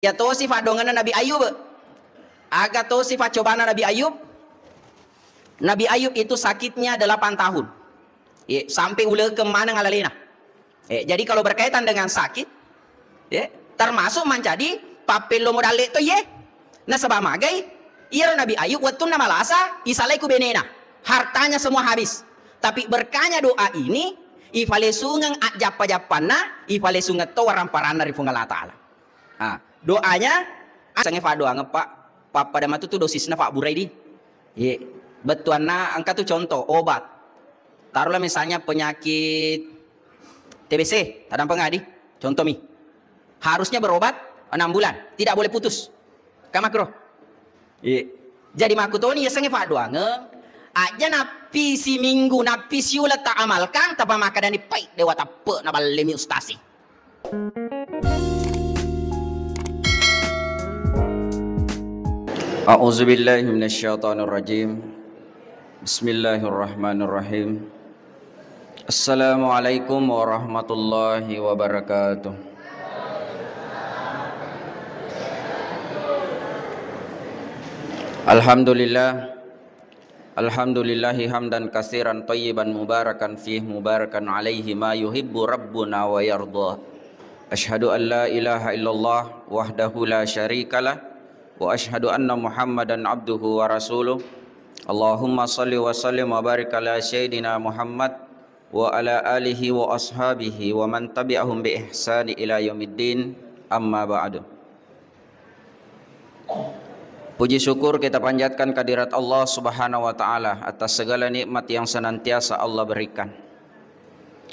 Ya to sifat dongan Nabi Ayub. Aga to sifat cobaan Nabi Ayub. Nabi Ayub itu sakitnya 8 tahun. Sampai ulah kemana ngalalina. Jadi kalau berkaitan dengan sakit, termasuk menjadi papelo modal itu nah sebab magai iya Nabi Ayub waktu nama lasa isalaiku benena. Hartanya semua habis. Tapi berkanya doa ini ifale sungang ajapa-japana ifale sungat to waramparana dari Allah Ta'ala. Doanya sange fa doa ngepak papa dama tu dosisna Pak Buraidi. Betuana angka tuh contoh obat. Taruhlah misalnya penyakit TBC, tadang pengadi, contoh mi. Harusnya berobat 6 bulan, tidak boleh putus. Kamakro. Jadi makutoni ya sange fa doa nge aja napi si minggu napi siula tak amalkan tapa maka dan pai dewa tape na balemi ustasi. A'udzubillahi minasyaitonirrajim. Bismillahirrahmanirrahim. Assalamualaikum warahmatullahi wabarakatuh. Alhamdulillahi hamdan katsiran thayyiban mubarakan fih mubarakan alaihi ma yuhibbu rabbuna wa yarda. Asyhadu an la ilaha illallah wahdahu la syarikalah wa asyhadu anna Muhammadan abduhu wa rasuluh. Allahumma salli wa sallim wa barik ala sayyidina Muhammad wa ala alihi wa ashabihi wa man tabi'ahum bi ihsani ila yaumiddin. Amma ba'du. Puji syukur kita panjatkan kehadirat Allah Subhanahu wa taala atas segala nikmat yang senantiasa Allah berikan.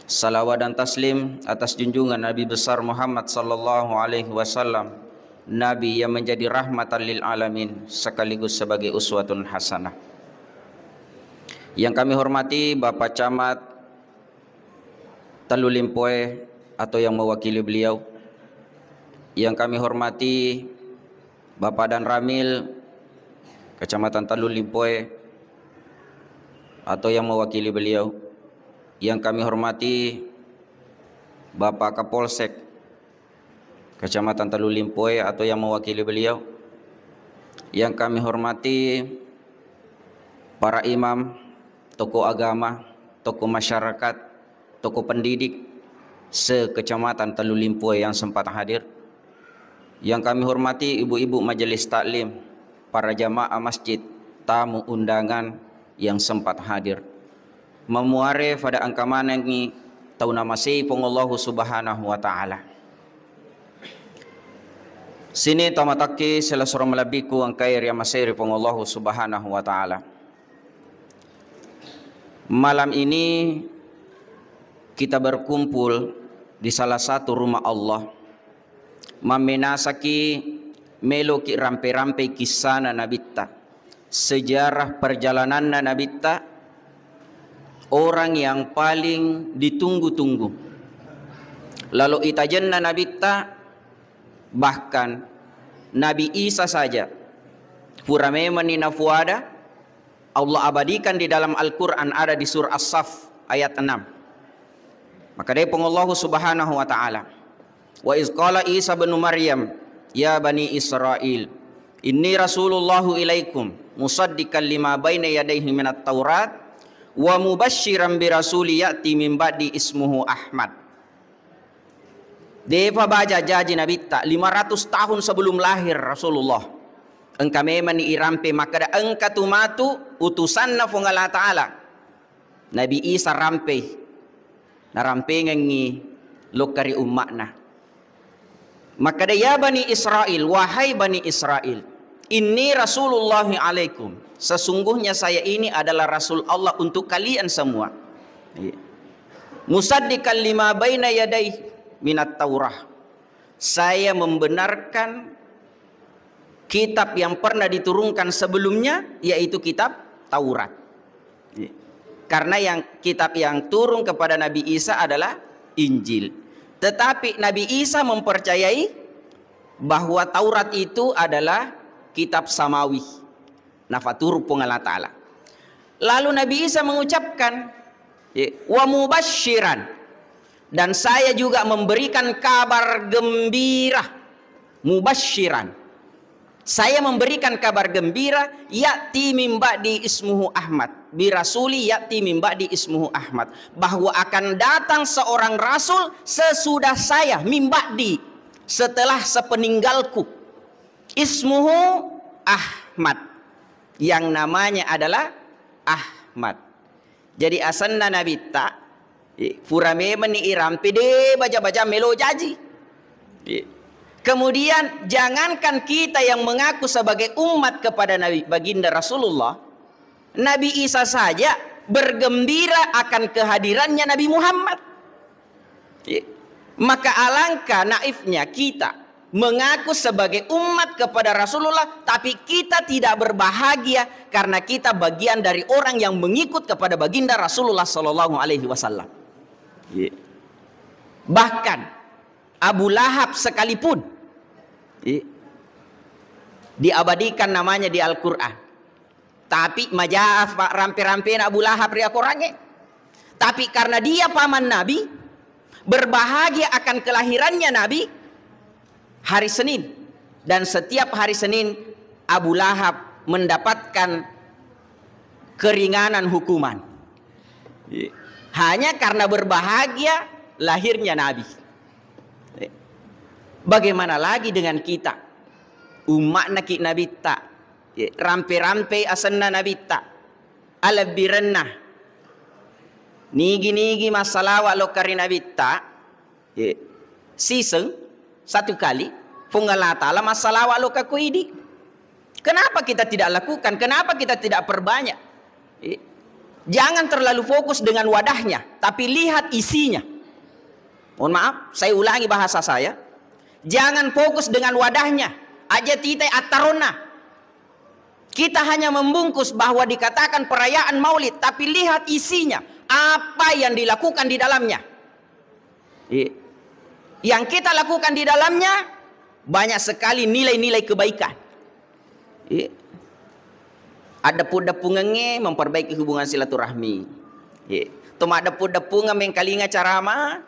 Salawat dan taslim atas junjungan Nabi besar Muhammad sallallahu alaihi wasallam, Nabi yang menjadi rahmatan lil alamin sekaligus sebagai uswatun hasanah. Yang kami hormati Bapak Camat Talu Limpoe atau yang mewakili beliau. Yang kami hormati Bapak Dan Ramil Kecamatan Talu Limpoe atau yang mewakili beliau. Yang kami hormati Bapak Kapolsek Kecamatan Talu Limpoe atau yang mewakili beliau. Yang kami hormati para imam, tokoh agama, tokoh masyarakat, tokoh pendidik se-Kecamatan Talu Limpoe yang sempat hadir. Yang kami hormati ibu-ibu majelis taklim, para jamaah masjid, tamu undangan yang sempat hadir. Memuare pada angka manangi tauna masih pengallahu subhanahu wa ta'ala. Sini tamataki selasoro malabiku ang kair yang masih pengallahu subhanahu wa ta'ala. Malam ini kita berkumpul di salah satu rumah Allah, memenasaki meloki rampe-rampe kisah Nabitta, sejarah perjalanan Nabitta, orang yang paling ditunggu-tunggu. Lalu itajanna Nabitta, bahkan Nabi Isa saja furamemani nafuada Allah abadikan di dalam Al-Quran, ada di surah As-Saff ayat 6. Maka dari pengallahu subhanahu wa ta'ala, wa iz qala Isa bin Maryam ya bani Israel inni rasulullahu ilaikum musaddiqan lima baina yadayhi minat taurat wa mubasysyiran bi rasuli ya'ti min ba'di ismuhu Ahmad. Deva baja jaji Nabi tak 500 tahun sebelum lahir Rasulullah. Engka memang irampe maka da engka tumatu utusanna fung Allah Ta'ala. Nabi Isa rampe. Na rampe ngengi lokari umatna. Maka da ya bani Israel, wahai bani Israel, inni Rasulullah alaikum, sesungguhnya saya ini adalah Rasul Allah untuk kalian semua. Musaddiqan lima baina yadai minat Taurah, saya membenarkan kitab yang pernah diturunkan sebelumnya, yaitu kitab Taurat. Karena yang kitab yang turun kepada Nabi Isa adalah Injil. Tetapi Nabi Isa mempercayai bahwa Taurat itu adalah kitab samawi, nafatur Allah Ta'ala. Lalu Nabi Isa mengucapkan wa mubasysyiran, dan saya juga memberikan kabar gembira mubasyiran. Saya memberikan kabar gembira, ya'ti min ba'di ismuhu Ahmad, bi rasuli ya'ti min ba'di ismuhu Ahmad, bahwa akan datang seorang rasul sesudah saya, min ba'di, setelah sepeninggalku, ismuhu Ahmad, yang namanya adalah Ahmad. Jadi asanna nabitta furame meni iram pede baca-baca melo jaji. Kemudian jangankan kita yang mengaku sebagai umat kepada Nabi baginda Rasulullah, Nabi Isa saja bergembira akan kehadirannya Nabi Muhammad. Maka alangkah naifnya kita mengaku sebagai umat kepada Rasulullah, tapi kita tidak berbahagia karena kita bagian dari orang yang mengikut kepada baginda Rasulullah Sallallahu Alaihi Wasallam. Bahkan Abu Lahab sekalipun diabadikan namanya di Al-Quran, tapi majaaf rampe-rampe Abu Lahab ria korangnya. Tapi karena dia paman Nabi, berbahagia akan kelahirannya Nabi hari Senin, dan setiap hari Senin Abu Lahab mendapatkan keringanan hukuman hanya karena berbahagia lahirnya Nabi. Bagaimana lagi dengan kita, umat nakik Nabi tak, rampe-rampe asanna Nabi tak, alabiranna, nigi-nigi masalah walau kari Nabi tak, season satu kali, fungalah ta'ala masalah walau kakuidi. Kenapa kita tidak lakukan? Kenapa kita tidak perbanyak? Jangan terlalu fokus dengan wadahnya, tapi lihat isinya. Mohon maaf, saya ulangi bahasa saya. Jangan fokus dengan wadahnya, aja titai atarona. Kita hanya membungkus bahwa dikatakan perayaan Maulid, tapi lihat isinya, apa yang dilakukan di dalamnya. Yang kita lakukan di dalamnya banyak sekali nilai-nilai kebaikan. Ada depungannya memperbaiki hubungan silaturahmi. Tuma ada depungan mengkalinga carama,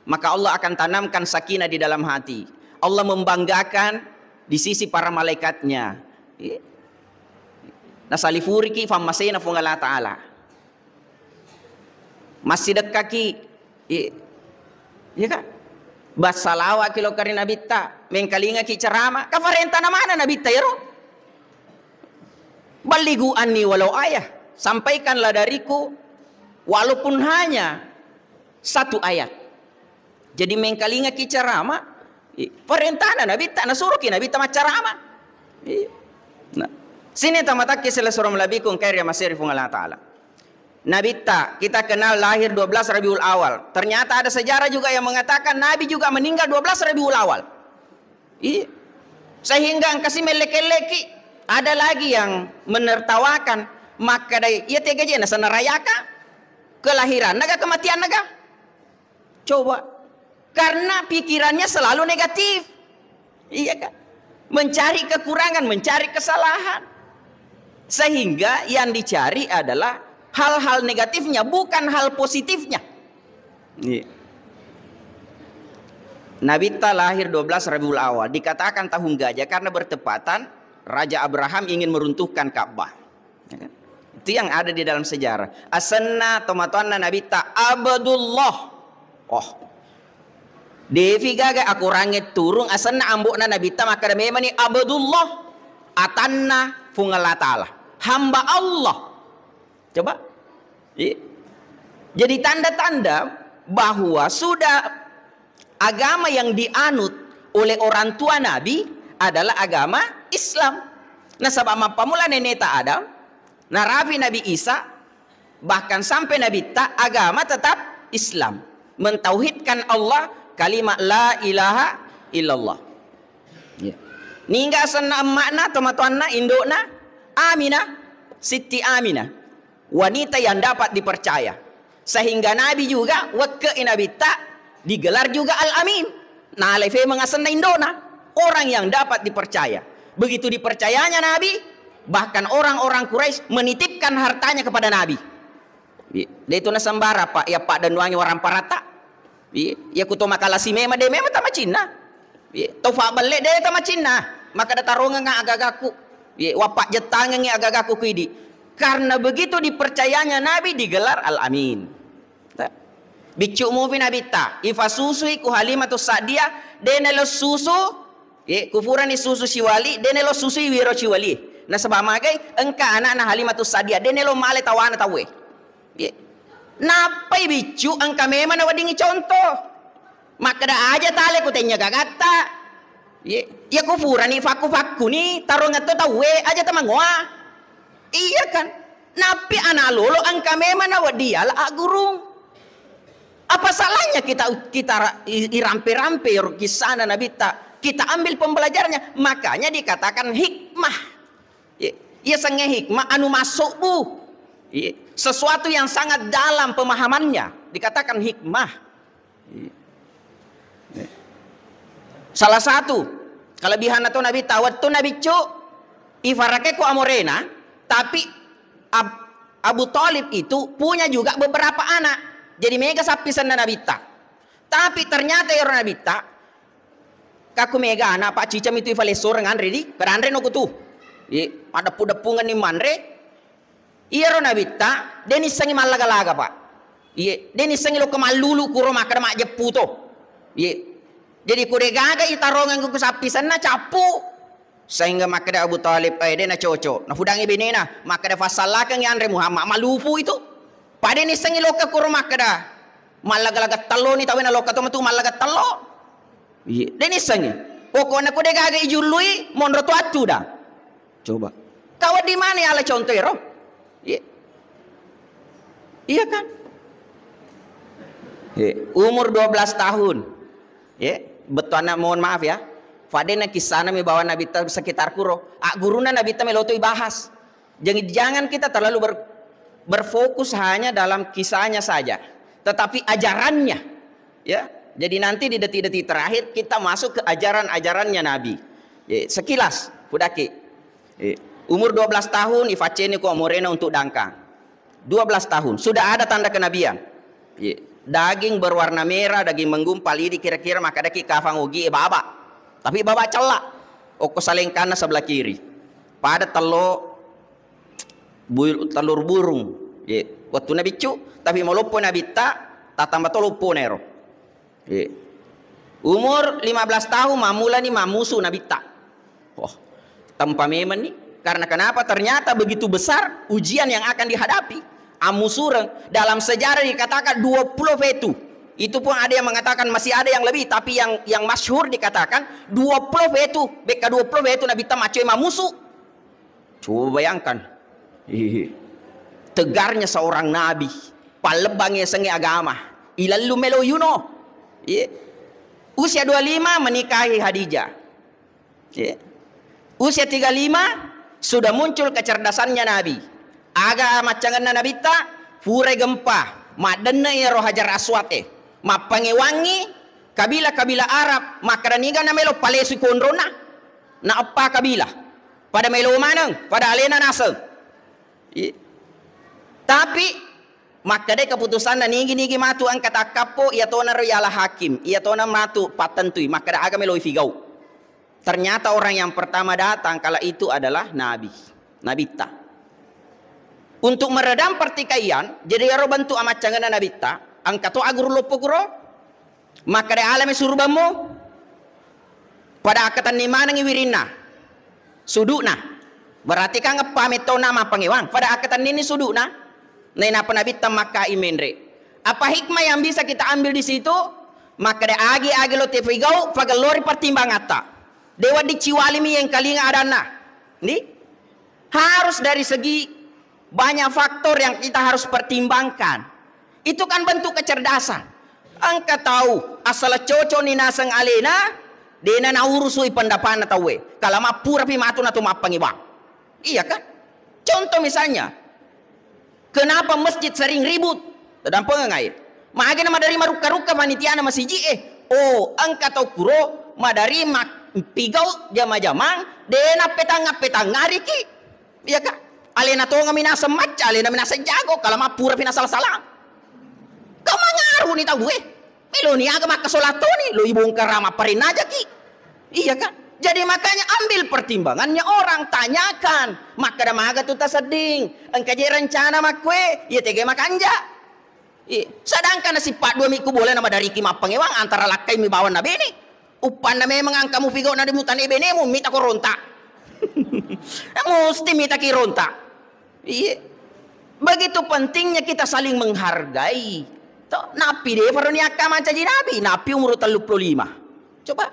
maka Allah akan tanamkan sakinah di dalam hati. Allah membanggakan di sisi para malaikatnya. Nasalifuriki famasena fungala ta'ala. Masih dekaki. Ya kan? Basalawa kilo kari nabita. Mengkalinga ki carama. Kafarenta na mana nabita ya roh? Baligu anni walau ayah. Sampaikanlah dariku walaupun hanya satu ayat. Jadi mengkalinga ki carama. Perintah Nabi tak nasuruh ki Nabi tak carama. Nah, sini tamatak kisah suram labikum karya masirifung Allah Ta'ala. Nabi tak, kita kenal lahir 12 Rabiul Awal. Ternyata ada sejarah juga yang mengatakan Nabi juga meninggal 12 Rabiul Awal. Sehingga angkasi meleki-leki. Ada lagi yang menertawakan. Maka dari ia tega je nasa nerayaka kelahiran naga, kematian naga. Coba. Karena pikirannya selalu negatif. Iya kan? Mencari kekurangan, mencari kesalahan. Sehingga yang dicari adalah hal-hal negatifnya, bukan hal positifnya. Nabi ta lahir 12 Rabiul Awal. Dikatakan tahun gajah karena bertepatan Raja Abraham ingin meruntuhkan Ka'bah. Ya kan? Itu yang ada di dalam sejarah. Asanna tomatuanna Nabi ta Abdullah. Oh, Devi gaga aku rangit turung asanna ambukna Nabi ta maka memang ni Abdullah atanna fungala ta'ala, hamba Allah. Coba. Jadi tanda-tanda bahwa sudah agama yang dianut oleh orang tua Nabi adalah agama Islam. Nah sebab pamula nenek tak Adam, nah Rafi Nabi Isa, bahkan sampai Nabi tak agama tetap Islam, mentauhidkan Allah, kalimat la ilaha illallah. Ningga sana makna tomatuanna indokna Aminah, Siti Aminah, wanita yang dapat dipercaya. Sehingga Nabi juga wakil Nabi tak digelar juga Al-Amin. Nah lefe mengasanna indona, orang yang dapat dipercaya. Begitu dipercayanya Nabi, bahkan orang-orang Quraisy menitipkan hartanya kepada Nabi. Dia itu nasambara pak, ya pak dan wangi orang parata. Ya kuto makala si mema de mema tama Cina. Tofa balik dia ta macina, maka da taronga nga agagaku. Wapak jetanga nga agagaku kuidi. Karena begitu dipercayanya Nabi digelar Al-Amin. Bicu mufi Nabi ta, ifa susui ku Halimatus Sa'diyah, denelo susu, kufuran ni susu siwali, denelo susui wiro siwali. Nah sebab magai engka anak na Halimatus Sa'diyah, denelo male tawana tawe. Napai bicu engka memang nawadingi contoh. Maka da aja tale ku tanya gagata. Ya kufuran ni faku ni taruh ngato tawe aja tamangwa. Iya kan? Napi anak lolo engka memang nawadia lah gurung. Apa salahnya kita irampe-rampe kisah Nabi tak kita ambil pembelajarannya, makanya dikatakan hikmah. Ia sangat hikmah anu masuk bu. Sesuatu yang sangat dalam pemahamannya dikatakan hikmah. Salah satu kelebihan atau Nabi tawat tu Nabi cu ifarake ku amorena, tapi Abu Thalib itu punya juga beberapa anak. Jadi mega sapisan na Nabita. Tapi ternyata ya Nabita, kaku mega anak Pak Cicam itu ifalesor ngandre di, perandre no kutu. Pada pudepungan ni mandre. Iya Nabita, denis sangi malaga-laga Pak. Iya, denis sangi lo kemalulu kuro makar mak jeputo. Iya. Jadi kuregaga itarongan ku sapisan na capu. Sehingga makada Abu Thalib dia na cocok. Na hudangi benena, makada fasalakan yang Andre Muhammad malufu itu. Pada ni sengi loka kurma kada malaga-laga talo ni tawena loka to matu malaga talo. Iya, deni sengi. Pokoknya ku gaga ijului mondro tu atu dah. Coba. Kau di mana ya ala contoh ero? Iya. Iya kan? Iya. Umur 12 tahun. Iya, betulnya mohon maaf ya. Fadena kisana mi bawa Nabi sekitar kuro. Guruna Nabi ta meloto ibahas. Jangan kita terlalu berfokus hanya dalam kisahnya saja, tetapi ajarannya, ya. Jadi nanti di detik-detik terakhir kita masuk ke ajaran-ajarannya Nabi. Sekilas, Fudaki. Umur 12 tahun ifaceni ko morena untuk dangkang. 12 tahun sudah ada tanda kenabian. Daging berwarna merah, daging menggumpal ini kira-kira maka daki kafang ugi baba. Tapi baba celak. Oko saling kanan sebelah kiri. Pada telur burung. Waktu Nabi cu, tapi mau lupa Nabi tak tambah to lupa nero. Umur 15 tahun mamula ni mamusu Nabi tak. Tanpa memang ni. Karena kenapa? Ternyata begitu besar ujian yang akan dihadapi. Amusurang dalam sejarah dikatakan 20 fetu. Itu pun ada yang mengatakan masih ada yang lebih, tapi yang masyhur dikatakan 20 fetu. Beka 20 fetu Nabi tak macu mamusu. Coba bayangkan. Tegarnya seorang nabi, palebangnya sengi agama, ilalu melo yuno. Usia 25 menikahi Khadijah. Usia 35 sudah muncul kecerdasannya Nabi. Aga macangan Nabi ta fure gempa, madenne ya roh hajar aswat mapangewangi kabila-kabila Arab makaraniga na melo palesu kondrona. Na apa kabila? Pada melo manang, pada alena nasel. Tapi maka dia keputusan dan nigi matu angkat akapo ia tona rialah hakim ia tona matu patentui maka dia agak meloi figau. Ternyata orang yang pertama datang kala itu adalah Nabi ta. Untuk meredam pertikaian jadi ero bantu amat canggana Nabi ta angkat to agur lopo kuro maka dia alami surbamu pada akatan ni mana wirina sudukna. Berarti kan ngepamit to nama pangewang pada akatan ini sudukna. Nena Nabi tamaka imenre. Apa hikmah yang bisa kita ambil di situ? Maka de agi lo tefigau fagalori pertimbangata. Dewa diciwali mi yang kalinga adana. Nih harus dari segi banyak faktor yang kita harus pertimbangkan. Itu kan bentuk kecerdasan. Angka tahu asal cocok ni nasang alena dena na urusui pendapan atau we. Kalau mapura pi matu na tumapangibang. Iya kan? Contoh misalnya, kenapa masjid sering ribut? Dan pengengai. Maage nama dari maruka-ruka panitiana masih angka tau kuro madari pigau jama-jamang dena petang ngariki. Iya kan? Alena to ngaminasa maca, alena minasa jago kalau mapura pina salah-salah. Kau mangaruh ni tahu Melo ni aga makasolatoni lo ibongkar rama parin aja ki. Iya kan? Jadi makanya ambil pertimbangannya orang, tanyakan. Maka dah maga tu tasading. Engkau je rencana makwe, ya tege makanja. Sedangkan si pak dua miku boleh nama dari kimapang ewang antara lakai mi bawan nabi ini. Upan na memang ang kamu figo na dimutan ibene mo mita ko ronta. Mesti mita ki ronta. Iya. Begitu pentingnya kita saling menghargai. Toh napi deh faroniaka manca ji nabi, napi umur 35. Coba.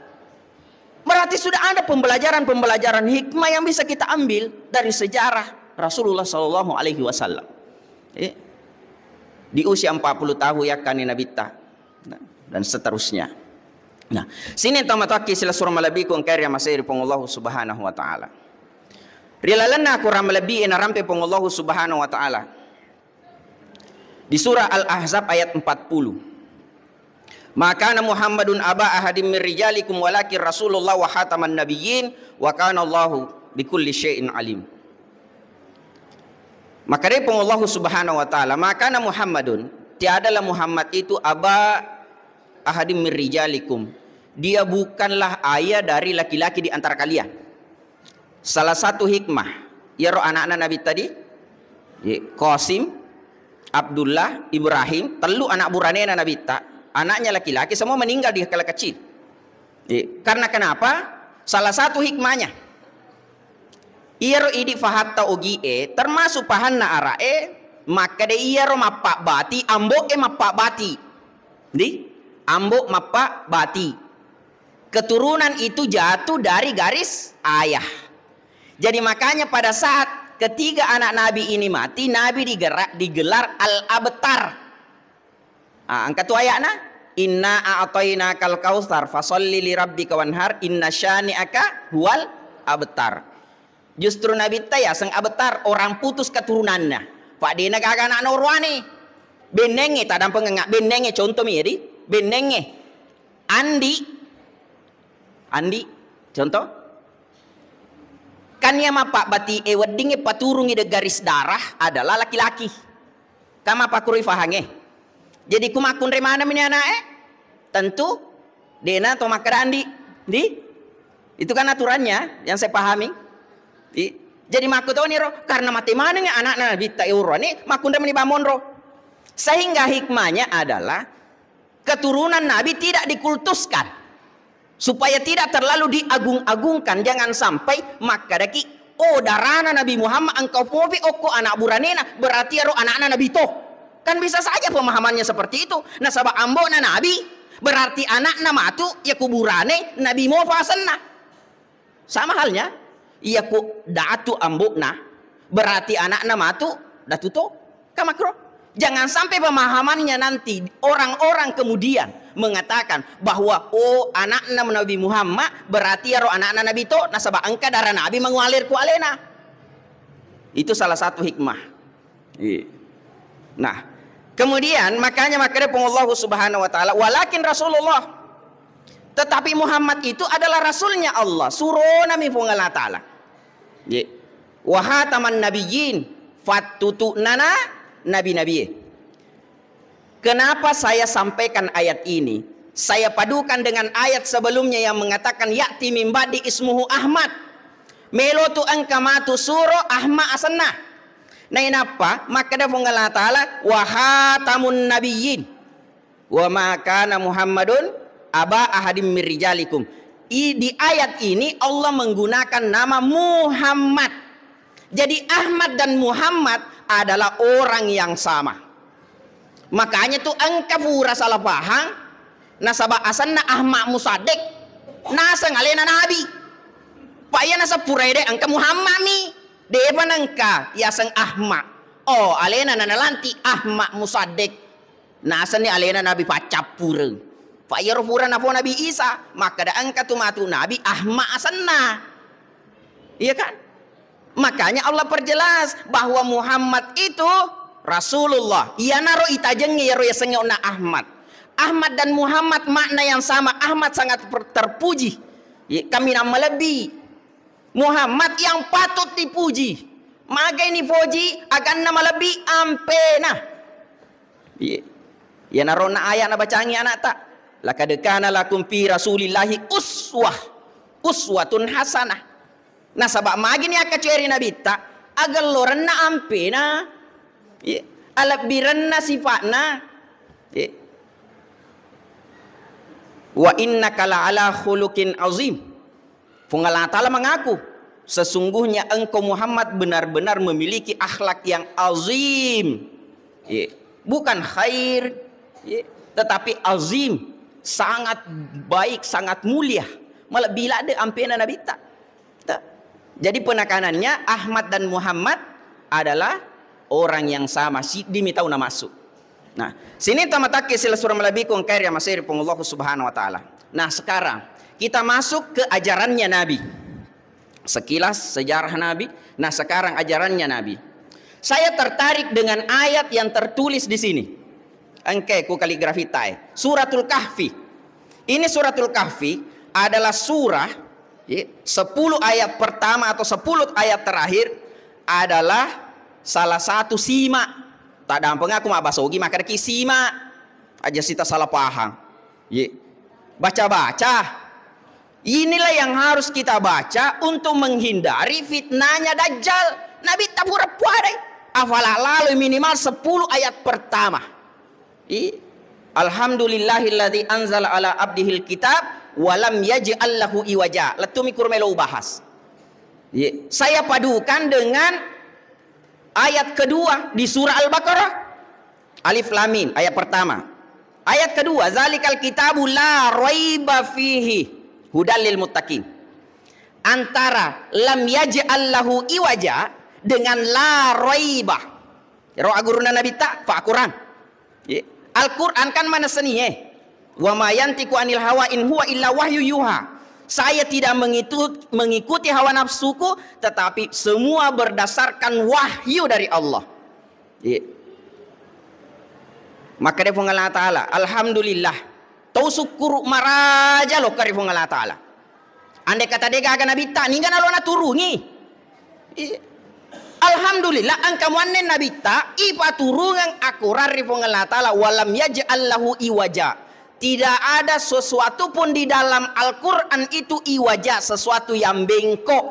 Berarti sudah ada pembelajaran hikmah yang bisa kita ambil dari sejarah Rasulullah Shallallahu Alaihi Wasallam. Di usia 40 tahun ya kan Nabi ta dan seterusnya. Nah, sini tamataki sila surah malabi ko ang karya masayri pong Allah Subhanahu wa taala. Rilalan na ko ramalabi na rampe pong Allah Subhanahu wa taala. Di surah Al-Ahzab ayat 40. Maka Muhammadun aba ahadim min rijalikum walakin Rasulullah wa khataman nabiyyin wa kana Allahu bikulli syai'in alim. Maka dari Allah Subhanahu wa taala, maka Muhammadun, tiadalah Muhammad itu aba ahadim min rijalikum. Dia bukanlah ayah dari laki-laki di antara kalian. Salah satu hikmah, ya roh anak-anak Nabi tadi, Qasim, Abdullah, Ibrahim, telu anak buranena Nabi ta. Anaknya laki-laki semua meninggal di kala kecil. Karena kenapa? Salah satu hikmahnya. Iyaro idi fahatta ogie termasuk pahanna arae maka de iyaro mappak bati ambok mappak bati. Di ambok mappak bati. Keturunan itu jatuh dari garis ayah. Jadi makanya pada saat ketiga anak Nabi ini mati, Nabi digelar al-abtar. Angkat tu ayatna, inna a'tayna kal kautsar fasolli li rabbika wanhar inna syani'aka huwal abtar. Justru Nabi taya sang abtar orang putus keturunannya. Pak dina kagak anak norwani. Benenge tadam pengengak benenge contoh mi di benenge. Andi contoh. Kan ya mapak bati wedinge paturungi de garis darah adalah laki-laki. Kama pakuri fahange. Jadi kumakun remana mini anak tentu dena atau makarandi itu kan aturannya yang saya pahami. Jadi maku tahu nih roh karena mati mana nih anak Nabi Ta'urwa nih makun remani bamon roh. Sehingga hikmahnya adalah keturunan Nabi tidak dikultuskan supaya tidak terlalu diagung-agungkan. Jangan sampai maka daki darana Nabi Muhammad engkau popi oko anak buranena berarti roh anak Nabi toh. Kan bisa saja pemahamannya seperti itu. Nah sabak ambok na Nabi berarti anak nama tu ya kuburane Nabi mau fasenna. Sama halnya ya ku datu ambok na berarti anak nama tu datu to kamakro. Jangan sampai pemahamannya nanti orang-orang kemudian mengatakan bahwa anak nama Nabi Muhammad berarti ya roh anak Nabi to nah sabak angka darah Nabi mengalir ku alena. Itu salah satu hikmah. Nah, kemudian makanya Allah Subhanahu wa taala walakin Rasulullah. Tetapi Muhammad itu adalah rasulnya Allah. Surona mi Allah taala. Wa khataman nabiyyin fatutunana nabi-nabi. Kenapa saya sampaikan ayat ini? Saya padukan dengan ayat sebelumnya yang mengatakan ya'ti min ba'di ismuhu Ahmad. Melotu angkamatu suro Ahmad asanna. Nah apa? Maka ada Allah Ta'ala wa khatamun nabiyyin wa ma kana Muhammadun aba ahadim min rijalikum. Di ayat ini Allah menggunakan nama Muhammad. Jadi Ahmad dan Muhammad adalah orang yang sama. Makanya tuh engkau pura salah paham. Nasabah asanna Ahmad Musaddiq nasa ngalena Nabi. Pak ya nasa pura ide engkau Muhammad mi. Depan engka ya sang Ahmad. Alena nanalanti Ahmad Musaddiq. Nasa ni alena Nabi pacapureng. Pak ya pura nafo Nabi Isa. Maka da engka tu matu Nabi Ahmad asanna. Iya kan? Makanya Allah perjelas bahwa Muhammad itu Rasulullah. Ia naro itajengi ya ro ya sengona Ahmad. Ahmad dan Muhammad makna yang sama. Ahmad sangat terpuji. Kami nama lebih. Muhammad yang patut dipuji. Maka ini puji akan nama lebih ampena. Ya narona ayat na bacangi anak tak. Laqad kana lakum fi rasulillahi uswah. uswatun hasanah. Nah sabab magini aka ceri nabi ta agar loran na ampena alap biran na sifatna wa innaka la'ala khuluqin azim. Allah Ta'ala mengaku sesungguhnya engkau Muhammad benar-benar memiliki akhlak yang azim, bukan khair, tetapi azim, sangat baik, sangat mulia. Malah bila ada ampena Nabi tak. Jadi penekanannya Ahmad dan Muhammad adalah orang yang sama, dimitau na masuk. Nah, sini tamatake sila surah malabikun karya masir Allah Subhanahu wa taala. Nah, sekarang kita masuk ke ajarannya Nabi. Sekilas sejarah Nabi. Nah, sekarang ajarannya Nabi. Saya tertarik dengan ayat yang tertulis di sini. Engke ku kaligrafi tai. Suratul Kahfi. Ini Suratul Kahfi adalah surah 10 ayat pertama atau 10 ayat terakhir adalah salah satu simak. Tak ada pengaku mak basogi maka deki simak. Aja sita salah paham. Baca-baca. Inilah yang harus kita baca untuk menghindari fitnahnya Dajjal. Nabi tak pura-pura. Afalah lalu minimal 10 ayat pertama. Alhamdulillahilladzi anzala ala abdihil kitab walam yaj'al lahu iwaja. Letumi kurmelo bahas. Saya padukan dengan ayat kedua di surah Al-Baqarah. Alif Lam Mim ayat pertama. Ayat kedua, zalikal kitabu la raiba fihi hudal lil muttaqin. Antara lam yaj'al lahu iwaja dengan la raiba. Roh aguruna Nabi tak fa Quran. Al-Quran kan mana seniye. Wa ma yantiqu anil hawa in huwa illa wahyu yuha. Saya tidak mengikuti hawa nafsuku, tetapi semua berdasarkan wahyu dari Allah. Maka dia Allah Ta'ala, alhamdulillah, tau syukur maraja lo kari Allah Ta'ala. Andai kata dia gaga Nabi tak, ni kan alona turungi. Alhamdulillah, angka muannen Nabi tak, ipa turungan aku rari Allah Ta'ala, walam yaj'al lahu iwaja. Tidak ada sesuatu pun di dalam Al-Quran itu iwaja, sesuatu yang bengkok.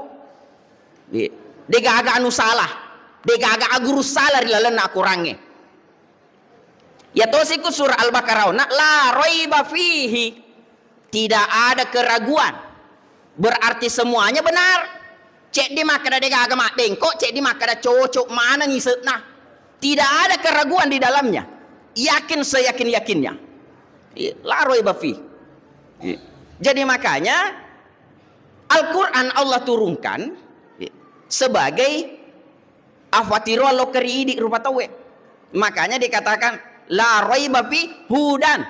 Dia gaga anu salah, dia gaga aguru salah di lalan aku range. Ya tosiku surah Al-Baqarah nak la raiba fihi, tidak ada keraguan, berarti semuanya benar. Cek di maka ada agama bengkok, cek di maka ada cocok mana ngisep. Nah, tidak ada keraguan di dalamnya, yakin seyakin-yakinnya. La raiba fihi. Jadi makanya Al-Quran Allah turunkan sebagai afatiru lokeri di rupa tawe. Makanya dikatakan la raiba fi hudan.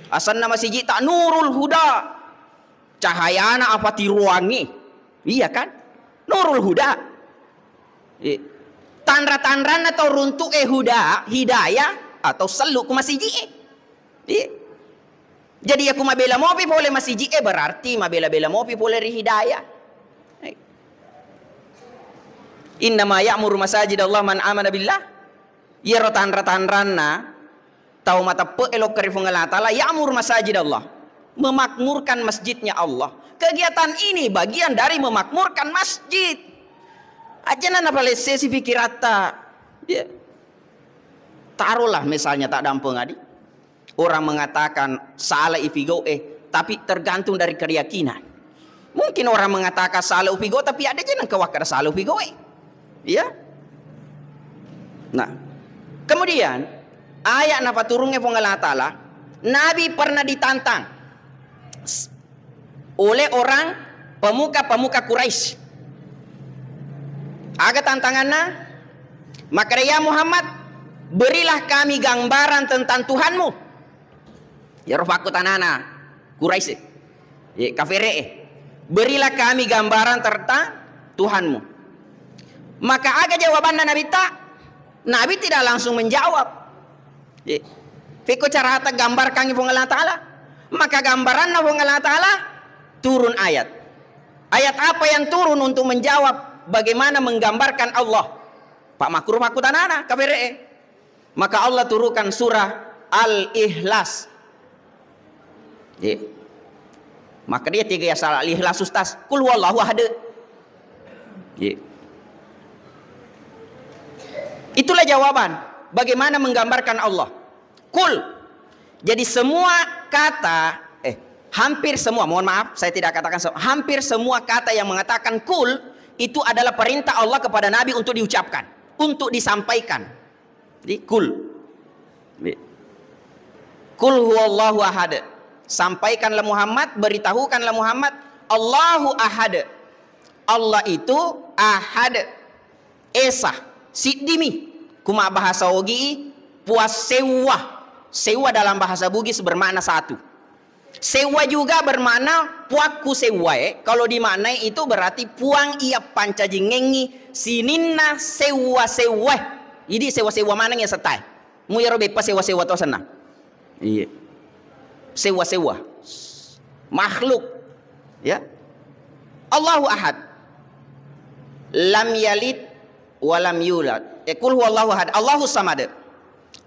Asal nama siji tak nurul huda. Cahayana apa tiruangi. Iya kan? Nurul huda. Tandra-tandran atau runtuk huda, hidayah atau seluk ku masiji. Jadi aku mabela mopi boleh masiji berarti mabela-bela mopi boleh hidayah. Innama ya'muru masajid Allah man amana billah. Ya rotan-rotan-rana tahu mata elok karifung Allah Ta'ala ya'mur masajid Allah, memakmurkan masjidnya Allah. Kegiatan ini bagian dari memakmurkan masjid. Aja nana palese si fikirata. Taruhlah misalnya tak dampung adi. Orang mengatakan salah ifigo tapi tergantung dari keyakinan. Mungkin orang mengatakan salah ifigo tapi ada je nang kawakar salah ifigo iya. Nah, kemudian ayat napa turunnya Allah Ta'ala, Nabi pernah ditantang oleh orang pemuka-pemuka Quraisy. Aga tantangannya, maka ya Muhammad, berilah kami gambaran tentang Tuhanmu. Ya rofaku tanana Quraisy, kafire, berilah kami gambaran tentang Tuhanmu. Maka aga jawaban Nabi tak. Nabi tidak langsung menjawab. Fiko cara hata gambarkan ifung Allah Ta'ala. Maka gambaran ifung Allah Ta'ala turun ayat. Ayat apa yang turun untuk menjawab bagaimana menggambarkan Allah? Pak makruh aku tanana kafire. Maka Allah turunkan surah Al-Ikhlas. Maka dia 3 ya salah Ikhlas Ustaz. Kul huwallahu ahad. Itulah jawaban bagaimana menggambarkan Allah. Kul. Jadi semua kata hampir semua, mohon maaf saya tidak katakan semua, hampir semua kata yang mengatakan kul itu adalah perintah Allah kepada Nabi untuk diucapkan, untuk disampaikan. Jadi kul. Kul huwallahu ahad. Sampaikanlah Muhammad, beritahukanlah Muhammad, Allahu ahad. Allah itu ahad. Esa, sidimi. Kuma bahasa Ogi, puas sewa. Sewa dalam bahasa Bugis bermakna satu. Sewa juga bermakna puaku sewa. Kalau dimaknai itu berarti puang ia panca jengengi sininna sewa-sewa. Jadi sewa-sewa mana yang setai? Mu ya robe pas sewa-sewa to sana. Iya. Sewa-sewa. Makhluk. Ya. Allahu ahad. Lam yalid wa lam yulad. Qul huwallahu ahad. Allahu samad.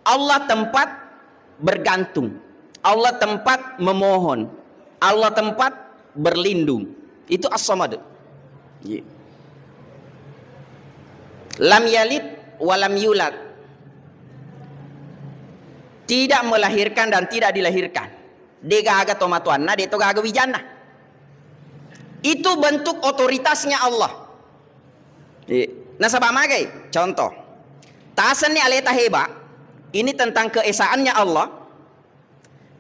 Allah tempat bergantung. Allah tempat memohon. Allah tempat berlindung. Itu as-samad. Lam yalid wa lam yulad. Tidak melahirkan dan tidak dilahirkan. Degaga tomatuanna, de togaga wijana. Itu bentuk otoritasnya Allah. Nah sabab magai contoh. Tasan ni aleta heba. Ini tentang keesaannya Allah.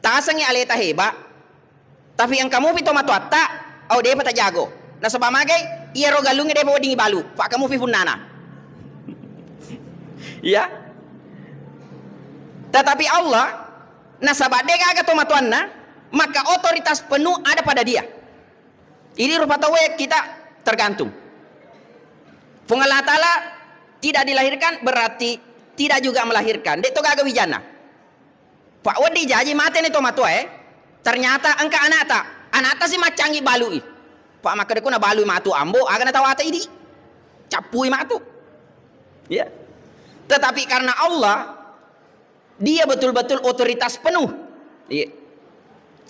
Tasangi aleta heba, tapi yang kamu pito matuata, au dia pata jago. Nah sebab magai, ia rogalungi dia bawa dingi balu, pak kamu pipun nana. Ya. Tetapi Allah, nah sebab dia agak tomatuanna, maka otoritas penuh ada pada dia. Ini rupa tahu kita tergantung. Allah Ta'ala tidak dilahirkan berarti tidak juga melahirkan. Dia tu agak wijana. Pak Wadi jaji mati ni to matua ternyata angka anata si macangi balui. Pak maka deku na balui matu ambo aga na tawata ini. Capui matu. Ya. Tetapi karena Allah dia betul-betul otoritas penuh. Ya.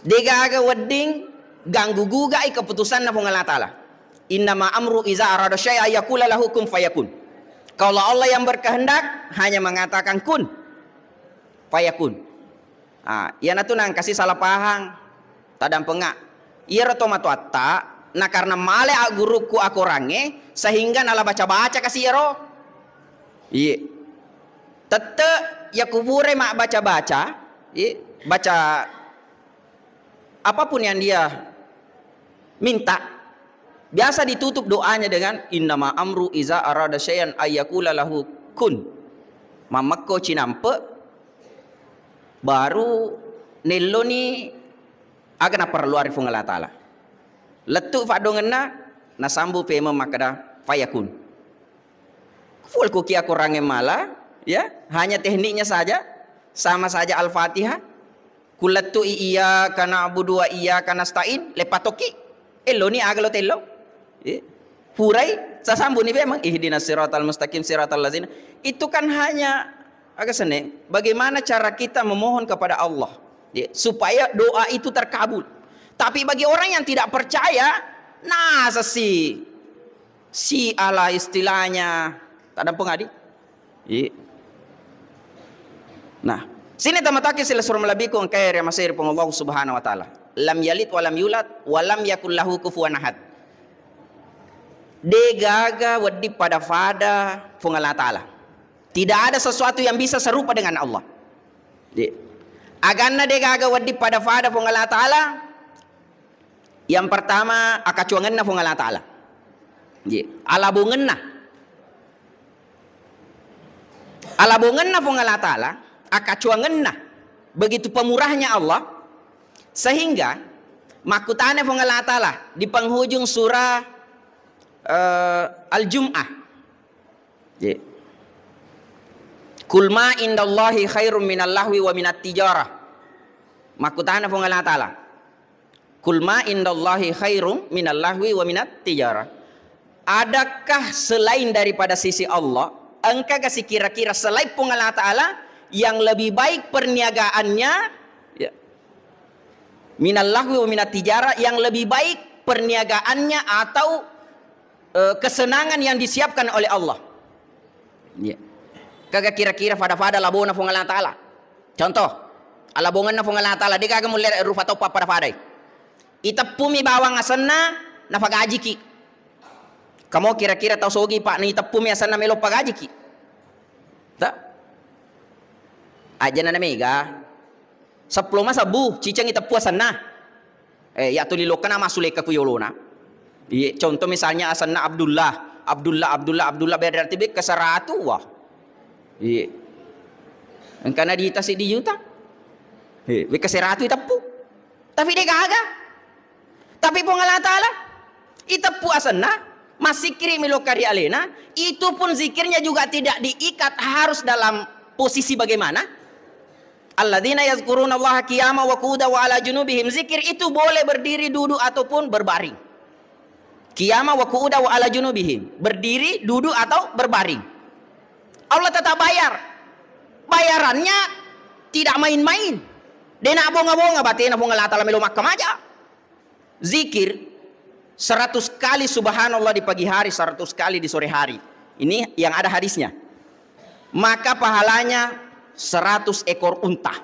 Dega aga wedding ganggu gugai keputusan na Allah Ta'ala. Innama amru iza arada syai'a yaqula lahu kun fayakun. Kalau Allah yang berkehendak hanya mengatakan kun fayakun. Ia natu nang kasih salah pahang tadam pengak ia roto matuata nah karena male guruku aku range sehingga nala baca-baca kasih iro iya tete ya kubure mak baca-baca iya baca apapun yang dia minta biasa ditutup doanya dengan innama amru iza arada syai'an ayyakula lahu kun mamakko cinampe baru nelo ni agak na perlu arif Allah Ta'ala letuk fadongenna na sambu pema makada fayakun full kuki aku range mala ya hanya tekniknya saja sama saja al-fatihah kulatu iya kana abudu wa iya kana stain lepatoki elo ni agalo telo purai sasambu ni memang ihdinas siratal mustaqim siratal ladzina itu kan hanya agak seneng bagaimana cara kita memohon kepada Allah ya, supaya doa itu terkabul. Tapi bagi orang yang tidak percaya, nah si ala istilahnya tak ada pengadi. Ya. Nah, sini tamataki sila surah melabiku angkai ya masir Allah Subhanahu wa taala. Lam yalid wa lam yulad wa lam yakul lahu kufuwan ahad. Degaga wadi pada fada Allah Ta'ala. Tidak ada sesuatu yang bisa serupa dengan Allah. Agana degaga wadi pada fada Allah Ta'ala. Yang pertama akacuangan na Allah Ta'ala. Alabungan na. Alabungan na Allah Ta'ala. Akacuangan na. Begitu pemurahnya Allah. Sehingga makutane Allah Ta'ala di penghujung surah Al-Jum'ah. Kul ma indallahi khairum minal lahwi wa minat tijarah. Makutana pun Allah Ta'ala. Kul ma indallahi khairum minal lahwi wa minat tijarah. Adakah selain daripada sisi Allah, engkau kasih kira-kira selain pun Allah Ta'ala yang lebih baik perniagaannya ya, Minal lahwi wa minat tijara, yang lebih baik perniagaannya atau kesenangan yang disiapkan oleh Allah. Ya. Kagak kira-kira fada-fada labona fung Allah Ta'ala. Contoh, alabongan na fung Allah Ta'ala, di kagak mulai rufa topa pada fadai. Itapumi bawang asanna na pagaji ki. Kamu kira-kira tahu sogi pak ni itapumi asanna melo pagaji ki. Tak? Aja na mega. Sepuluh masa bu, cicang itapu asanna. Ya tu lilokan nama suleka kuyolona. Contoh misalnya asanna Abdullah berarti be ke 100 wah. Karena di tas di juta. Be ke 100 itapu. Tapi dia kagak. Tapi pun Allah Ta'ala itapu asanna masih kirim lokari alena, itu pun zikirnya juga tidak diikat harus dalam posisi bagaimana. Alladzina yazkuruna Allah qiyama wa qu'udan wa ala junubihim. Zikir itu boleh berdiri, duduk ataupun berbaring. Qiyama wa qu'udan wa ala junubihim. Berdiri, duduk atau berbaring. Allah tetap bayar. Bayarannya tidak main-main. Dia nak bonga-bonga batin bonga Allah Ta'ala melu makam aja. Zikir 100 kali subhanallah di pagi hari, 100 kali di sore hari. Ini yang ada hadisnya. Maka pahalanya 100 ekor unta.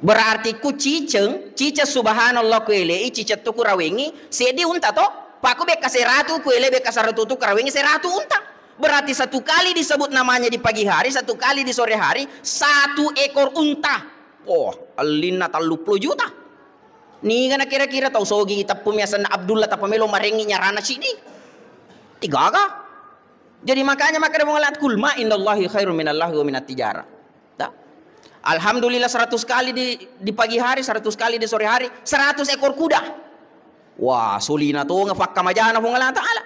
Berarti ku ciceng subhanallah kuele cicet tu kurawengi sedi unta to. Paku beka 100 kuele beka 100 tu kurawengi 100 unta. Berarti 1 kali disebut namanya di pagi hari, 1 kali di sore hari, 1 ekor unta. Oh, alina 30 juta. Ni kana kira-kira tahu sogi kita pumiasan Abdullah tapi melo marengi nyarana sini. Tigaga. Jadi makanya maka dia mengalat kulma innallahi khairum minallahi wa minat tijara. Alhamdulillah 100 kali di pagi hari, 100 kali di sore hari, 100 ekor kuda. Wah, sulina tuh ngefakka majana pun Allah Ta'ala.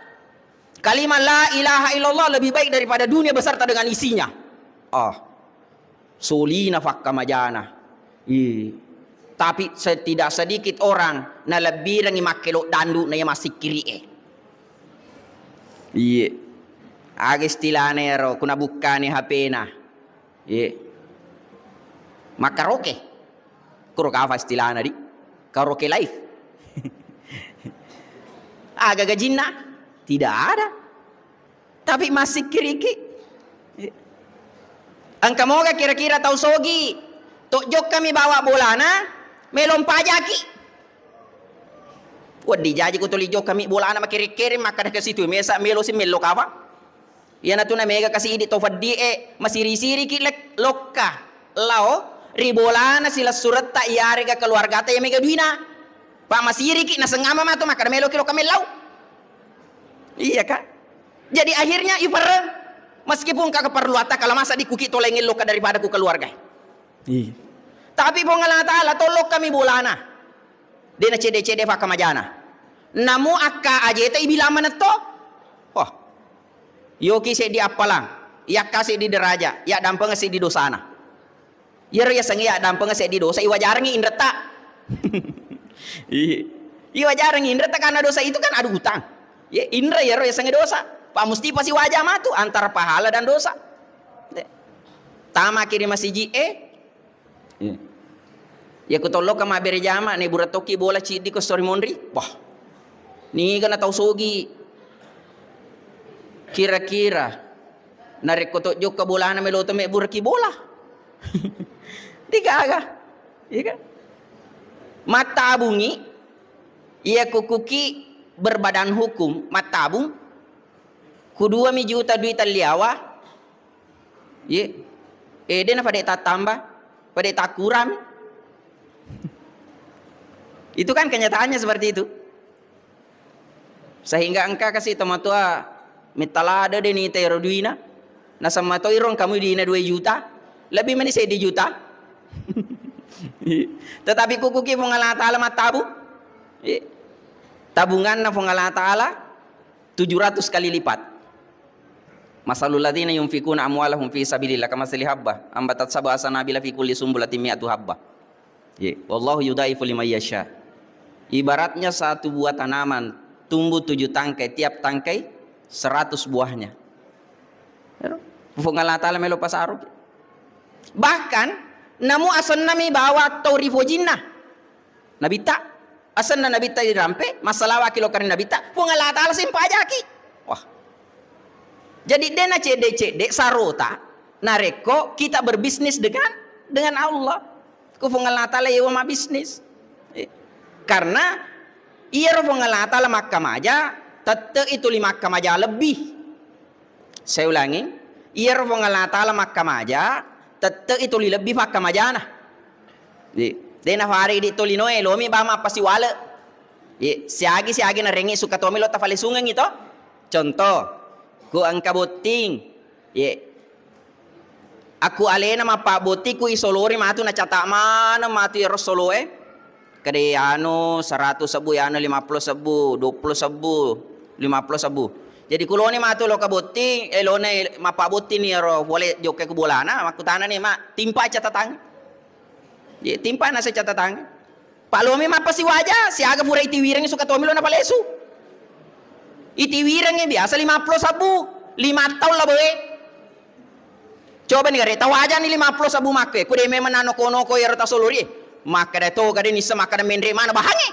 Kalimat la ilaha illallah lebih baik daripada dunia beserta dengan isinya. Sulina fakka majana. Tapi tidak sedikit orang na lebih rangi makelo dandu na masih kiri Aga istilahnya ro kuna bukkani HP na. Makaroke. Kuro ka apa istilahnya di? Karaoke live. Aga gajinna tidak ada. Tapi masih kiriki. Angka moga kira-kira tahu sogi. Tok jok kami bawa bolana. Melom pajaki. Wadi jaji ko tuli jok kami bolana makiri-kiri maka ke situ mesa melo si melo kawa. Yana tuna mega kasih idi to faddi masiri-siri ki lokka. Lao ribolana sila surat ta iare ga keluarga ta mega duina. Pak masiri ki na sengama mato maka melo kilo kami lau. Iya kak. Jadi akhirnya ipareng meskipun kakak perlu ata kalau masa dikuki tolengin lokka daripada ku keluarga. Iya. Tapi pun Allah Ta'ala tolong kami bolana. Dia na cede-cede fakka majana. Namu akka aja itu ibilang mana to? Wah. Yoki se di apalang. Yakka se di deraja. Ya dampeng se di dosana. Yer ya sengi ya dampeng se di dosa. Iwa jarang indreta. Iwa jarang indreta karena dosa itu kan ada hutang. Ya indra ya sengi dosa. Pak musti pasti wajah matu antara pahala dan dosa. Tama kiri masih ya kutolok kama bere jama ne buratoki bola cidi ko story mondri. Wah. Ni kana tahu sogi. Kira-kira narek kotok jok bola na meloto me buraki bola. Digaga. Iya kan? Matabungi ia kukuki berbadan hukum matabung kudua mi juta duit liawa. Ye. Dena pada tambah, pada tak kurang. Itu kan kenyataannya seperti itu. Sehingga engkau kasih tomatua mitalada deni teroduina. Na sama to irong kamu dina 2 juta, lebih meni saya di juta. Tetapi kukuki fung Allah Ta'ala matabu. Tabungan na fung Allah Ta'ala 700 kali lipat. Masalul ladzina yunfikuna amwalahum fi sabilillah kamathali habbah ambatat sab'a sanabila fi kulli sumbulatin mi'atu habbah. Wallahu yudaifu liman yasha. Ibaratnya satu buah tanaman tumbuh 7 tangkai, tiap tangkai 100 buahnya. Fung Allah Ta'ala melo pasaruk. Bahkan Namu asan nami bawa taurifo jinnah. Nabi tak. Asan na Nabi tak dirampe. Masalah wakil okarin Nabi tak. Pungalah ta'ala simpajaki. Wah. Jadi dena cedek sarota. Nareko kita berbisnis dengan Allah. Kufungalah ta'ala ya ma bisnis. Karena iya fungalah ta'ala makam aja. Tete itu 5 makam aja lebih. Saya ulangi. Iya fungalah ta'ala makam aja. Tete itu lebih makam aja nah. Dena hari di tolinoe lomi bama pasti wale. Siagi na rengi suka tomi lo tafale sungang itu. Contoh, ku angka boting. Aku alena mapa boti ku isolori matu na catak mana matu ya soloe. Kade anu 100 sebu ya anu 50 sebu, 20 sebu, 50 sebu. Jadi kuloni matu lo kaboti, elone mapa boti ni ro boleh joke ku bolana, makutana ni mak timpa catatan. Timpa na sa catatan. Palomi mapa si wajah, si aga pura itiwirang suka tomilo na palesu. Itiwirang biasa 50 sabu, 5 tahun lah boy. Coba nih kare, tawajan ni 50 sabu make, kude memang nano kono ko yaro tasoluri. Maka da to kade nisa maka da mendre mana bahangi.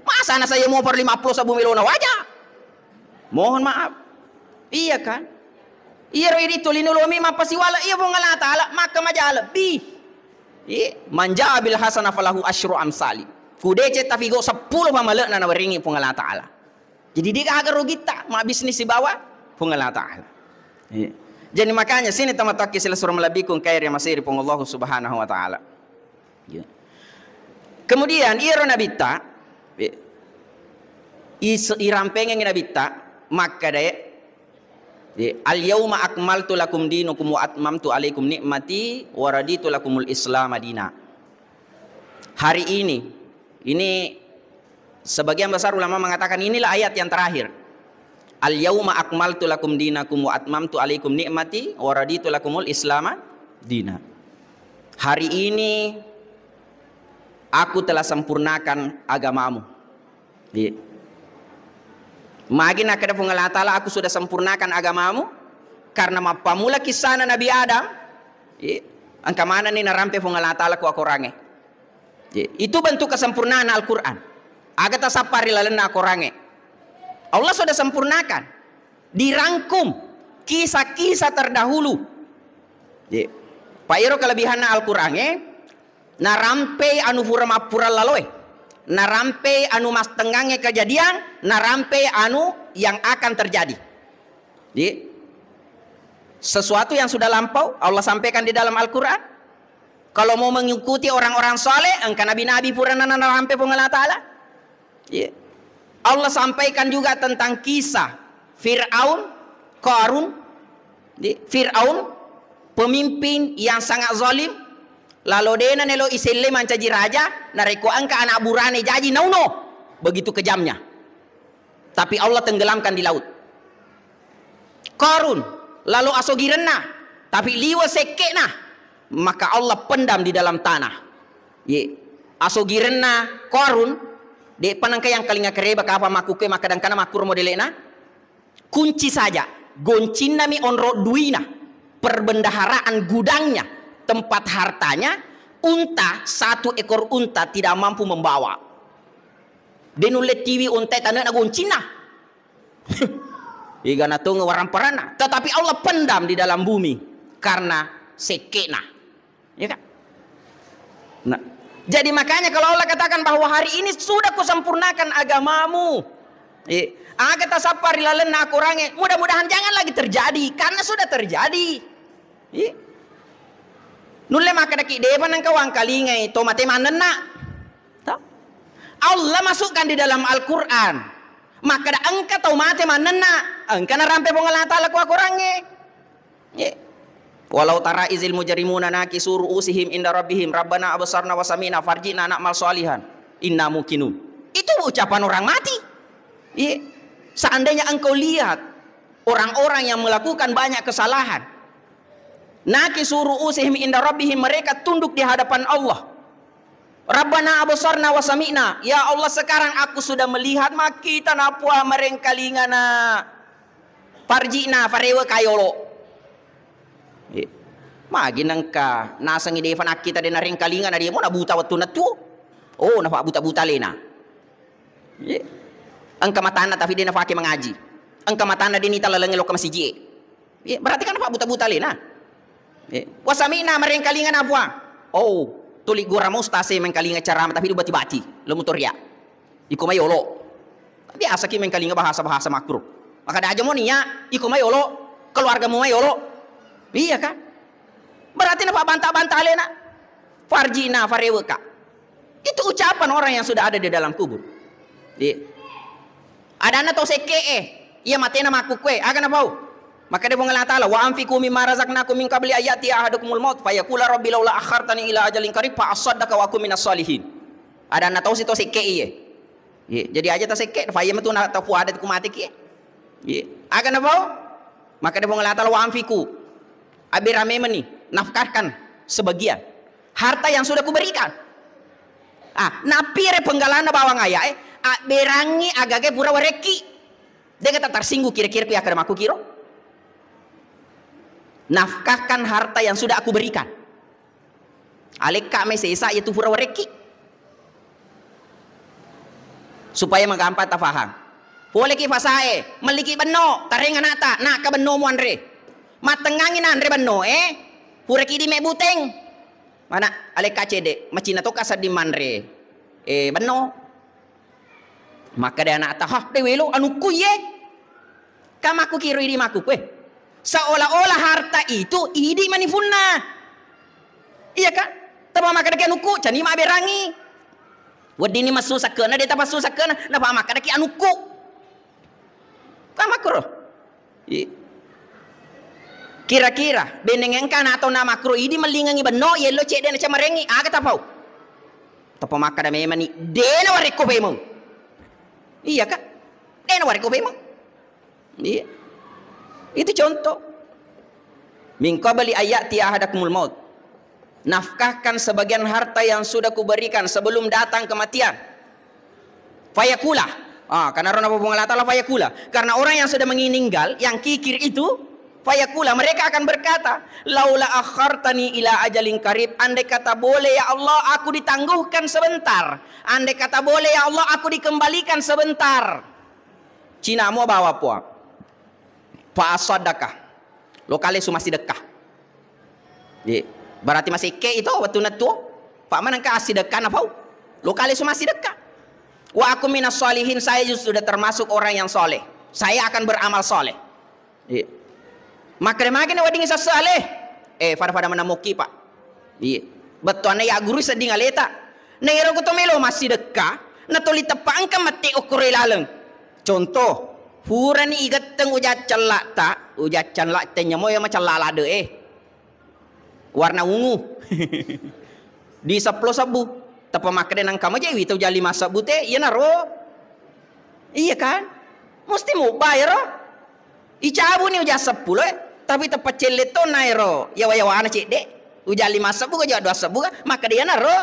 Masa na saya mau per 50 sabu milona wajah. Mohon maaf. Iya kan? Iya ro ini tolino lomi mapa si wala iya ngala taala maka majala bi. Manja bil hasanah falahu asyru amsali. Kudece tafigo 10 pamala na nawaringi pungala taala. Jadi dia agak rugi tak ma bisnis di bawah pungala taala. Jadi makanya sini tamataki sila surah malabikun kairi masiri pung Allah subhanahu wa taala. Kemudian iro nabita irampengen nabita maka daya al yauma akmaltu lakum dinukum wa atmamtu alaikum nikmati wa raditu lakumul islam madina. Hari ini sebagian besar ulama mengatakan inilah ayat yang terakhir. Al yauma akmaltu lakum dinakum wa atmamtu alaikum nikmati wa raditu lakumul islam dina. Hari ini aku telah sempurnakan agamamu. Magin akada fungalah ta'ala aku sudah sempurnakan agamamu karena mapamula kisana Nabi Adam angka mana ni narampe fungalah ta'ala ku akorange. Itu bentuk kesempurnaan Al-Quran. Agak tasapari lalena akorange. Allah sudah sempurnakan, dirangkum kisah-kisah terdahulu. Pak Iro kelebihan Al-Quran narampe anu pura mapura laloe. Narampe anu mas tengangnya kejadian, narampe anu yang akan terjadi. Jadi, sesuatu yang sudah lampau Allah sampaikan di dalam Al-Quran. Kalau mau mengikuti orang-orang soleh, engkau nabi-nabi pura narampe pengelah ta'ala. Allah sampaikan juga tentang kisah Fir'aun, Qarun. Fir'aun pemimpin yang sangat zalim. Lalu dena nelo isille mancaji raja, nareko angka anak burane jaji nauno. Begitu kejamnya. Tapi Allah tenggelamkan di laut. Qarun, lalu asogirenna, tapi liwa sekekna, maka Allah pendam di dalam tanah. Asogirenna Qarun, de panangka yang kalinga kereba kapa makuke makadang kana makur modelena. Kunci saja, goncin nami onro duina, perbendaharaan gudangnya. Tempat hartanya, unta 1 ekor unta tidak mampu membawa. Denulet TV unta tanah nagun Cina. Iga natung warang perana. Tetapi Allah pendam di dalam bumi karena sekena. Ya kan? Nah, jadi makanya kalau Allah katakan bahwa hari ini sudah kusempurnakan agamamu. Agak tasapari lalena kurangnya. Mudah-mudahan jangan lagi terjadi karena sudah terjadi. Nulle maka daki depan nang kawang kalingai to mate manena. Allah masukkan di dalam Al-Qur'an. Maka da angka tau mate manena, angka na rampe pengalah ta'ala ku akurange. Walau tara izil mujrimuna nakisuru usihim inda rabbihim rabbana absarna wa sami'na farji'na na'mal sholihan inna muqinun. Itu ucapan orang mati. Seandainya engkau lihat orang-orang yang melakukan banyak kesalahan, nakisuru usihim inda rabbihim, mereka tunduk di hadapan Allah. Rabbana absarna wa sami'na, ya Allah sekarang aku sudah melihat makita napua merengkalingana farjina farewa kayolo. Magi nangka nasang ide fan kita de naring kalinga na dia mo na buta watu na tu. Oh, na buta-buta lena. Ang kamatana tapi dia na fake mengaji. Ang kamatana din italalangin lo ka masiji. Berarti kan buta-buta lena. Wasami na maring kalinga na buang. Oh, tuli gura mo stase men kalinga carama tapi du bati-bati. Lo motorya. Iko mayolo. Biasa ki men kalinga bahasa-bahasa makro. Maka ada aja mo niya, iko mayolo, keluarga mo mayolo. Iya kan? Berarti napa bantah-bantah lena. Farjina fareweka. Itu ucapan orang yang sudah ada di dalam kubur. Ada anak tau seke iya matena maku kue, aga na bau. Maka dia Allah Ta'ala wa anfiqu mimma razaqnakum min qabli ayati ahadukumul maut fayaqula rabbi laula akhartani ila ajalin qarib fa asaddaka wa akum minas solihin. Ada anak tau si tau seke iya. Jadi aja tau seke fa iya metu na tau puadat ku mati ki. Aga na bau. Maka dia Allah Ta'ala wa anfiqu. Abi rame meni nafkahkan sebagian harta yang sudah kuberikan. Napire penggalana bawang ayah berangi agak pura wareki. Dia kata tersinggung kira-kira pihak ada aku kiro. Nafkahkan harta yang sudah aku berikan. Aleka mesesa itu pura wareki. Supaya menggampang tak faham. Boleh ki fasae meliki beno tarengan ata nak ka beno mu andre. Matengangin andre beno pura ki di me buteng. Mana aleka cede macina to kasar di manre. Beno. Maka dia anak ta dewelo anuku ye. Kamaku kiro idi maku kue. Seolah-olah harta itu idi manifunna. Iya kan? Tapa maka deki anuku cani ma berangi. Wadini masu sakena dia tapa sakena napa maka deki anuku. Kamakro. Kira-kira benengen kan atau nama kro idi melingangi beno yelo cek dena camarengi aga tapau. Tapa maka da memani dena wareko bemo. Iya kan? Dena wareko bemo. Iya. Itu contoh. Min qabli ayati ahadakumul maut. Nafkahkan sebagian harta yang sudah kuberikan sebelum datang kematian. Fayakula. Karena orang apa Allah Ta'ala fayakula. Karena orang yang sudah meninggal, yang kikir itu, fayakula, mereka akan berkata, laula akhartani ila ajalin karib. Andai kata boleh ya Allah, aku ditangguhkan sebentar. Andai kata boleh ya Allah, aku dikembalikan sebentar. Cina mau bawa puak. Fa'asadakah. Lokale su masih dekah. Berarti masih ke itu waktu natu. Pak mana kasih dekah nafau. Lokale su masih dekah. Wa aku minas solihin, saya sudah termasuk orang yang soleh. Saya akan beramal soleh. Maka makin wading isa soleh. Pada mana moki pak. Betul ya guru sedih ngaleta. Nero kutomelo masih dekah. Natoli tepang ke mati ukuri laleng. Contoh. Purani igat teng ujat celak tak. Ujat celak tenya mo yang macam lalade warna ungu. Di 10 sabu. Tapa makan nang kamu jadi itu jali masak bute, iya naro. Iya kan? Mesti mau bayar. Icabu ni uja 10 tapi tepat celeto nairo. Ya anak cik dek. Uja 5 sabu uja 2 sabu maka dia naro.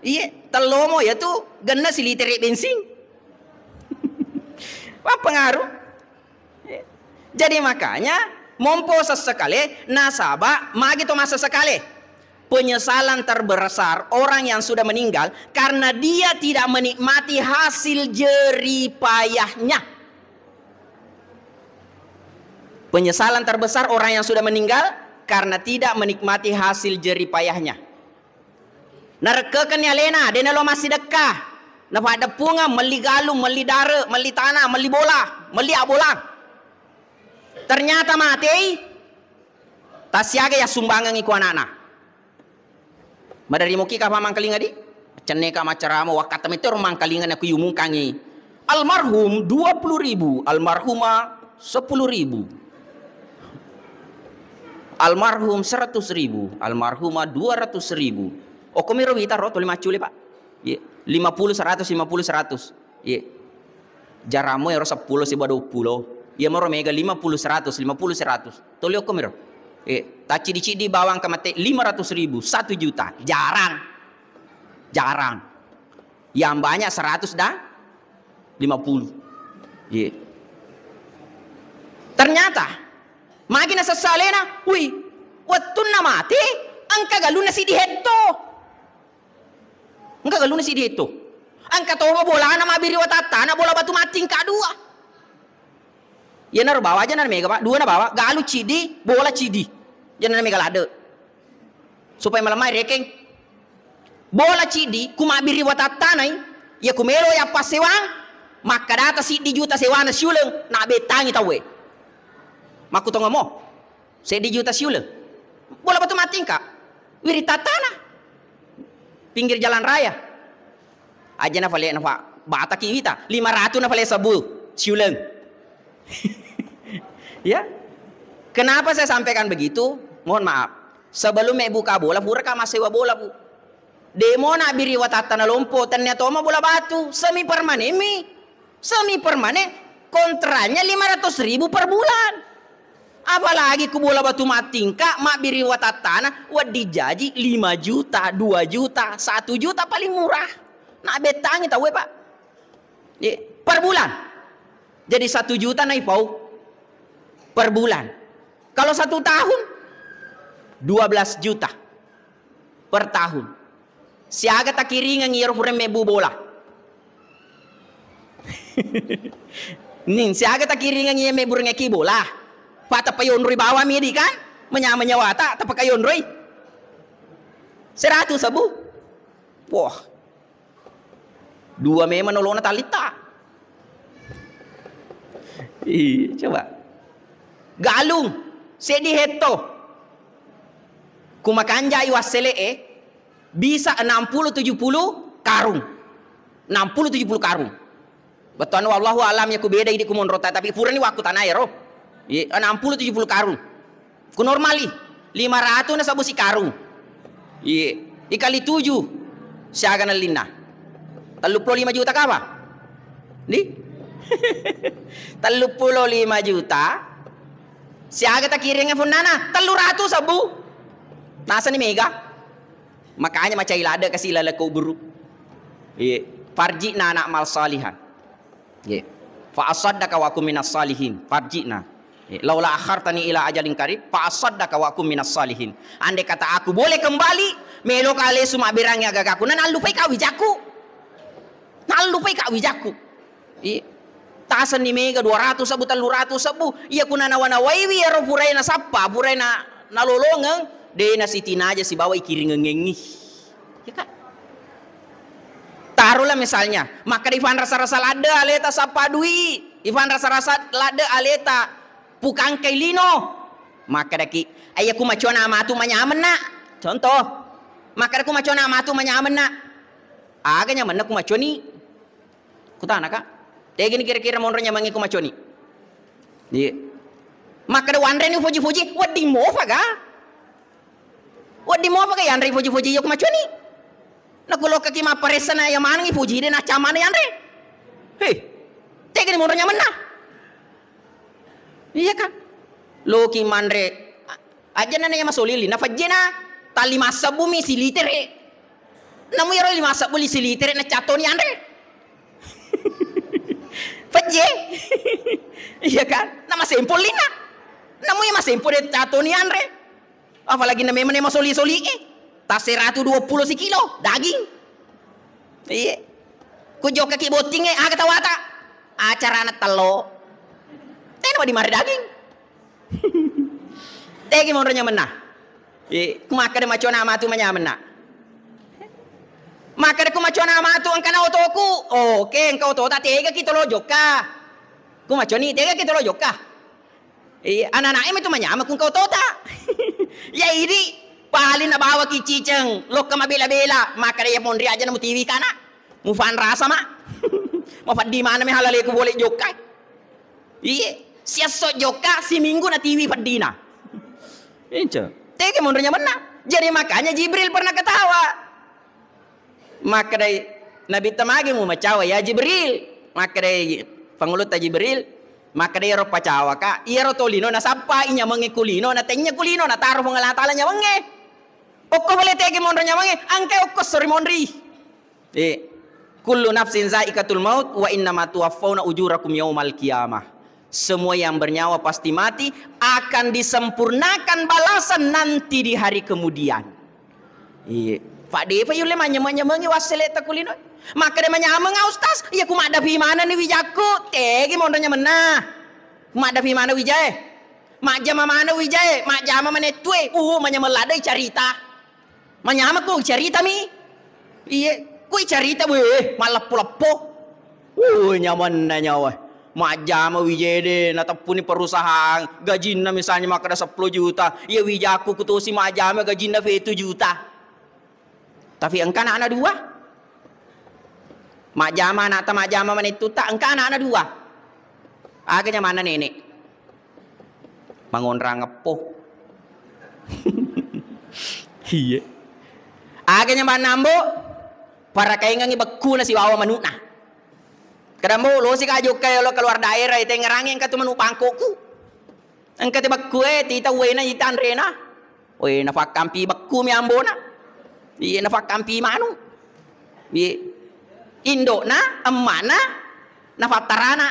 Iya, telomo ya tu gana si liter bensin. Apa pengaruh? Jadi makanya mompo sesekali nasabah magi to masa sekali. Penyesalan terbesar orang yang sudah meninggal karena dia tidak menikmati hasil jerih payahnya. Penyesalan terbesar orang yang sudah meninggal karena tidak menikmati hasil jerih payahnya. Nerkekan ya lena, dena lo masih dekah. Napa ada punga, meli galung, meli dara, meli tanah, meli bola, meli abolang. Ternyata mati. Tasiaga ya sumbangan iku anak-anak. Madari muki ka pamang kalinga di cenne ka macaramo wakatam itu rumang kalinga na kuyumung kangi almarhum 20.000 almarhuma 10.000 almarhum 100.000 almarhuma 200.000 o komiro wita ro toli macule pak 50 100 50 100 jaramo ero 10 siba 20 ya moro mega 50 100 50 100 toli o komiro taci di bawang kemate 500.000 1 juta jarang yang banyak 100 dah 50 ternyata makin sesalena Waktu na mati, angka galuna si diheto. Angka galuna si diheto. Angka tahu bola na mabiri watata, na bola batu mati angka dua. Ya naruh bawa aja na mega pak, dua na bawa, galu cidi, bola cidi. Jangan na mega lade. Supaya malam mai rekeng. Bola cidi, kumabiri watata nai, ya kumelo ya pas sewang, maka data si di juta sewa na siuleng, na betangi tawe. Maku tonga mo, se di juta siuleng. Bola batu mati angka, wiri tatana, pinggir jalan raya. Aja na fale na fa, bata kita, 500 na fale sabu, siuleng. Ya, kenapa saya sampaikan begitu? Mohon maaf. Sebelum me buka bola, pura ka masewa bola bu. Demo na biri watata na lompo, ternyata ma bola batu, semi permanen mi, semi permanen, kontranya 500.000 per bulan. Apalagi ku bola batu matingka, mak biri watata na, wadi jaji 5 juta, 2 juta, 1 juta paling murah. Nak betangi tahu pak? Per bulan. Jadi 1 juta naik pau per bulan. Kalau 1 tahun 12 juta per tahun. Siaga tak kiri ngir pura mebu bola. Ning siaga tak kiri ngir mebu ngeki bola. Pata payon roi bawa midi kan? Menyamanya wata tak pakai yon roi. 100 sabu. Wah. 2 memang nolona talita. Coba galung sedi heto kumakanja iwasele bisa 60-70 karung 60-70 karung betul wallahu alam ya ku beda ini ku monrota tapi pura ni waktu tanah ya roh 60-70 karung ku normali 500 na sabu si karung ikali 7 siaga na lina 35 juta ka ba ni 35 juta siaga tak kiringnya funana 300 sabu nasa ni mega makanya macai lada kasih lala kau buru farjina anak mal salihan fa asaddaka wa akum minas salihin farjina laula akhartani ila ajalin qarib fa asaddaka wa akum minas salihin andai kata aku boleh kembali melo kale suma birangnya gagaku nan lupai ka wijaku tasan ni mega 200 sabu 300 sabu iya kuna nawana waiwi ya furai na sappa furai na nalolongang de na sitina aja si bawa ikiring ngengi ya kan taruhlah misalnya maka Ivan rasa-rasa lada aleta sappa dui Ivan rasa-rasa lada aleta pukang kay lino maka daki ayah ku macona matu manyaman na contoh maka ku macona matu manyaman na aganya mana ku maconi kutana ka tegini kira-kira monronya mangi kumaconi. Maka de wanre ni fuji-fuji wadi mofa ga? Wadi mofa ga yanre fuji-fuji yo kumaconi. Nakulo kaki ma paresana ya mangi fuji de na chamane yanre. Hei. Tegini monronya mana? Iya kan? Loki manre aja nana ya masolili na fajena tali masa bumi si litere. Namu yaro 5 sabuli si litere na catoni yanre. Faje, iya kan? Nama sempol lina, namanya mas sempol de tatoni andre. Apalagi nama memang nama soli tas 120 si kilo daging. Iya, kujo kaki botingnya agak tawata, acara anak telo, tenang di mari daging. Tegi mau nanya menah, kumaka de macona matu menyamena. Maka de kumacona matu angkana otoku. Oke, engkau otota tega kita lo joka. Kumaconi tega kita lo joka. Anak-anak itu menyama kung kau tota. Ya ini paling na bawa kiciceng lo kama bela-bela. Maka de mondri aja na TV kana. Mu fan rasa mak. Mau di mana me halale ku boleh joka. Iya, siaso joka si minggu na TV padina. Inca. Tega mondrinya mana? Jadi makanya Jibril pernah ketawa. Maka dari Nabi tamagi mu macawa ya Jibril maka dari pangulut Jibril maka dari ro pacawa ka iya ro tolino na sapa inya mengikulino na tenya kulino na taruh mengalatala nya wenge okko boleh tege mondro nya wenge angke okko sori mondri kullu nafsin zaikatul maut wa innama tuwaffawna ujurakum yaumal qiyamah Semua yang bernyawa pasti mati, akan disempurnakan balasan nanti di hari kemudian. Iya. Pak Depa yule manya-manya wasile takulino. Maka dia manyamang ustaz, ya ku mak dapi mana ni wijaku? Tegi mondanya menah. Mak dapi mana wijae? Mak jama mana wijae? Mak jama mana tue? Manyameladai carita. Manyama ku carita mi. Iya, ku carita weh, malap-lapo. Nyaman na nyawa. Mak jama wijede na tapuni perusahaan gajinna misalnya maka ada 10 juta. Ya wijaku kutusi mak jama gajinna 7 juta. Tapi engkau anak dua. Mak jama anak ta mak jama mana itu tak engkau anak dua. Akhirnya mana nenek? Mangonrang ngepoh. Iya. Akhirnya mana ambo? Para kaingangi beku na si bawa manuna. Kadang lo si kajuk kayo lo keluar daerah itu ngerangin ka tu manu pangkoku. Engkau tiba kue tita wena ita andrena. Wena fakampi beku mi ambo na. Iya na fakampi manu. Iya. Indo na emana na fatarana.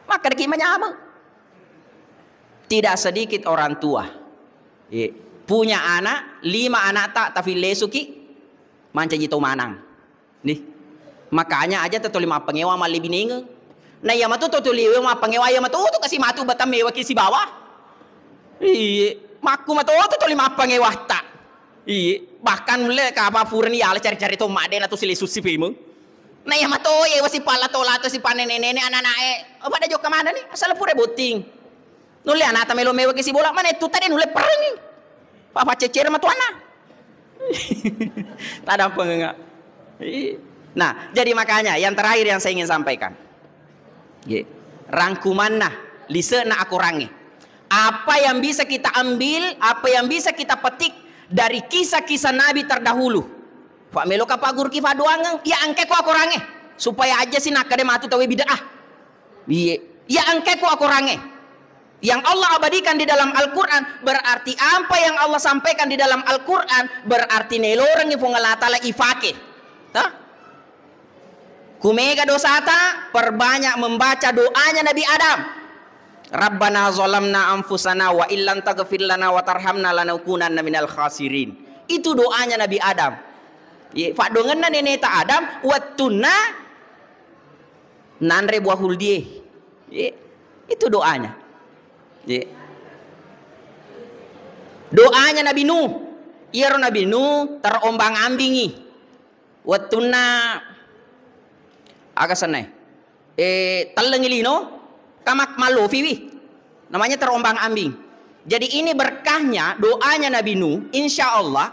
Maka deki menyama. Tidak sedikit orang tua. Iya. Punya anak 5 anak tak tapi lesuki manca jito manang. Nih. Makanya aja tuh 5 pengewa mali bininge. Nah ya matu tuh 5 pengewa ya matu tuh kasih matu batam mewa kisi bawah. Iya, maku matu tuh 5 pengewa tak. Iya, bahkan mulai ke apa furni ya cari-cari tuh maden atau sili susi pimu. Nah ya matu ya wasi pala tola atau si panen nenek anak-anak. Apa ada jok kemana nih? Asal pure boting. Nule anak tamelo mewa kisi bola mana itu tadi nule perang. Papa cecer matu anak. Tak ada pengenga. Iya. Nah, jadi makanya yang terakhir yang saya ingin sampaikan. Rangkuman nah, lise na aku rangi. Apa yang bisa kita ambil, apa yang bisa kita petik dari kisah-kisah Nabi terdahulu. Pak melo ka pagur ki fadoangang, ya angke ko aku rangi. Supaya aja sih nakade matu tawe bid'ah. Iya, ya angke ko aku rangi. Yang Allah abadikan di dalam Al-Quran berarti apa yang Allah sampaikan di dalam Al-Quran berarti nelorang ifu ngalatala ifake. Hah? Kumega dosata, perbanyak membaca doanya Nabi Adam. Rabbana zalamna anfusana wa illam taghfir lana wa tarhamna lanakunanna minal khasirin. Itu doanya Nabi Adam. Ye, pak dongenna nenek ta Adam wattuna nanre buah huldie. Ye, itu doanya. Ye. Doanya Nabi Nuh. Iro Nabi Nuh terombang-ambingi. Wattuna agak senai. Telengilino kamak malofiwi. Namanya terombang-ambing. Jadi ini berkahnya doanya Nabi Nuh. Insya Allah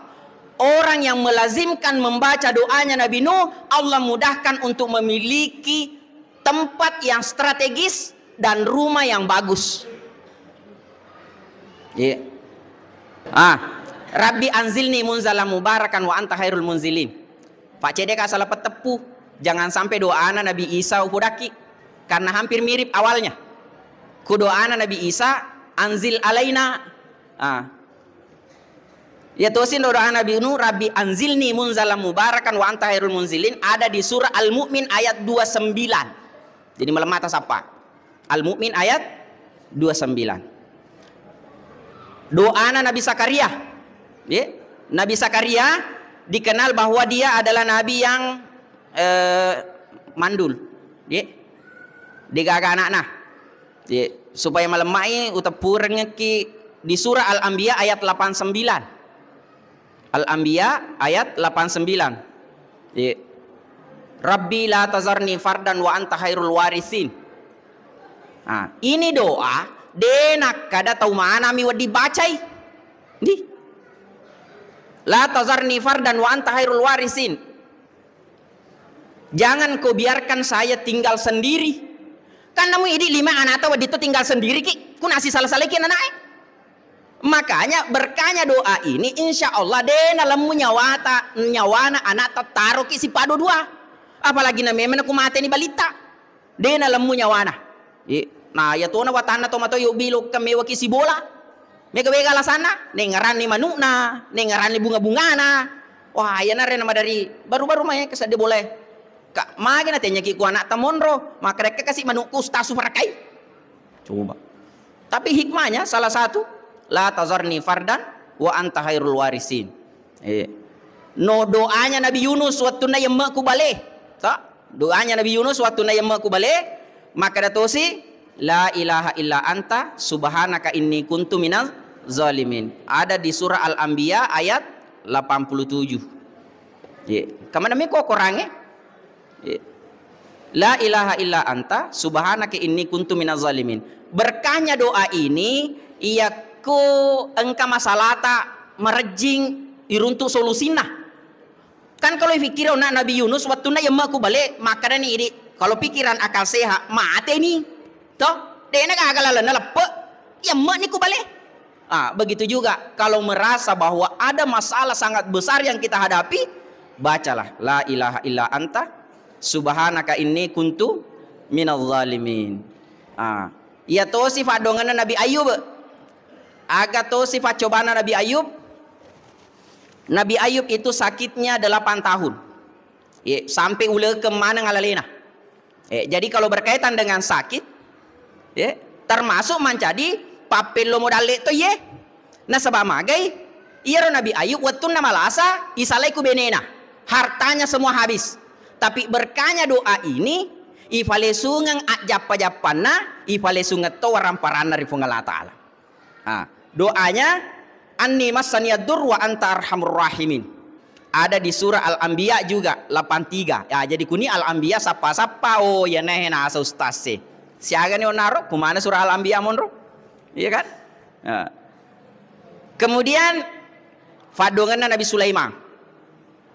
orang yang melazimkan membaca doanya Nabi Nuh, Allah mudahkan untuk memiliki tempat yang strategis dan rumah yang bagus. Yeah. Rabbi anzilni munzalam mubarakan wa anta khairul munzilin. Pak Cedek asal petepu. Jangan sampai doa anak Nabi Isa ukudaki karena hampir mirip awalnya. Ku doa anak Nabi Isa anzil alaina. Ya tosin doa Nabi Nuh Rabbi anzilni munzalam mubarakan wa anta khairul munzilin ada di surah Al-Mu'min ayat 29. Jadi melemah atas apa? Al-Mu'min ayat 29. Doa anak Nabi Zakaria. Ya, Nabi Zakaria dikenal bahwa dia adalah nabi yang mandul, ya, digaga anak-anak, ya, supaya melemai utapurnya ki di surah Al-Anbiya ayat 89. Al-Anbiya ayat 89. Ya. Rabbi la tazarni fardan wa anta khairul warisin. Ini doa denak kada tahu mana mi wadi bacai. Di. La tazarni fardan wa anta khairul warisin. Jangan kau biarkan saya tinggal sendiri. Kan namu ini 5 anak atau itu tinggal sendiri ki. Ku nasi salah-salah ki anak. Makanya berkahnya doa ini insya Allah dena lemu nyawana anak taruh ki si padu 2. Apalagi na memang aku mati ni balita. Dena lemu nyawana. Nah ya tuh na watana tomato yuk biluk kami waki si bola. Mega-mega lah sana. Nengaran ni manuna, nengaran ni bunga-bunga na. Wah ya na ren nama dari baru-baru mah ya kesade boleh. Kak magi na tanya ki ku anak tamonro, maka mereka kasih manuku stasu farakai. Coba. Tapi hikmahnya salah satu, la tazarni fardan wa anta khairul warisin. No doanya Nabi Yunus waktu na yemma ku balik. Tak? Doanya Nabi Yunus waktu na yemma ku balik, maka datosi la ilaha illa anta subhanaka inni kuntu minaz zalimin. Ada di surah Al-Anbiya ayat 87. Kemana mi kok korangnya? La ilaha illa anta subhanaka inni kuntu minaz zalimin. Berkahnya doa ini iaku engka masalah tak merejing iruntuk solusina. Kan kalau pikir Nabi Yunus waktu na yang aku balik maka ini kalau pikiran akal sehat mati nih. Toh, dia nak agak lalu lepek, ya mak ni ku balik. Begitu juga kalau merasa bahwa ada masalah sangat besar yang kita hadapi, bacalah la ilaha illa anta subhanaka inni kuntu minaz zalimin. Ya to sifat dongan Nabi Ayub. Agak to sifat cobaan Nabi Ayub. Nabi Ayub itu sakitnya 8 tahun. Sampai ule kemana ngalalena. Jadi kalau berkaitan dengan sakit, termasuk menjadi papel lo modal itu nah sebab magai iya Nabi Ayub waktu nama lasa isalai ku benena hartanya semua habis tapi berkahnya doa ini ifale sungang ajapa-japana ifale sungat to waramparana rifungala ta'ala. Doanya anni masaniyad-dur wa anta arhamur rahimin. Ada di surah Al-Anbiya juga 83. Jadi kuni Al-Anbiya sapa-sapa ya nehena asa ustase. Siaga nih naro, kumana surah Al-Anbiya monro, iya kan? Kemudian fadongan Nabi Sulaiman,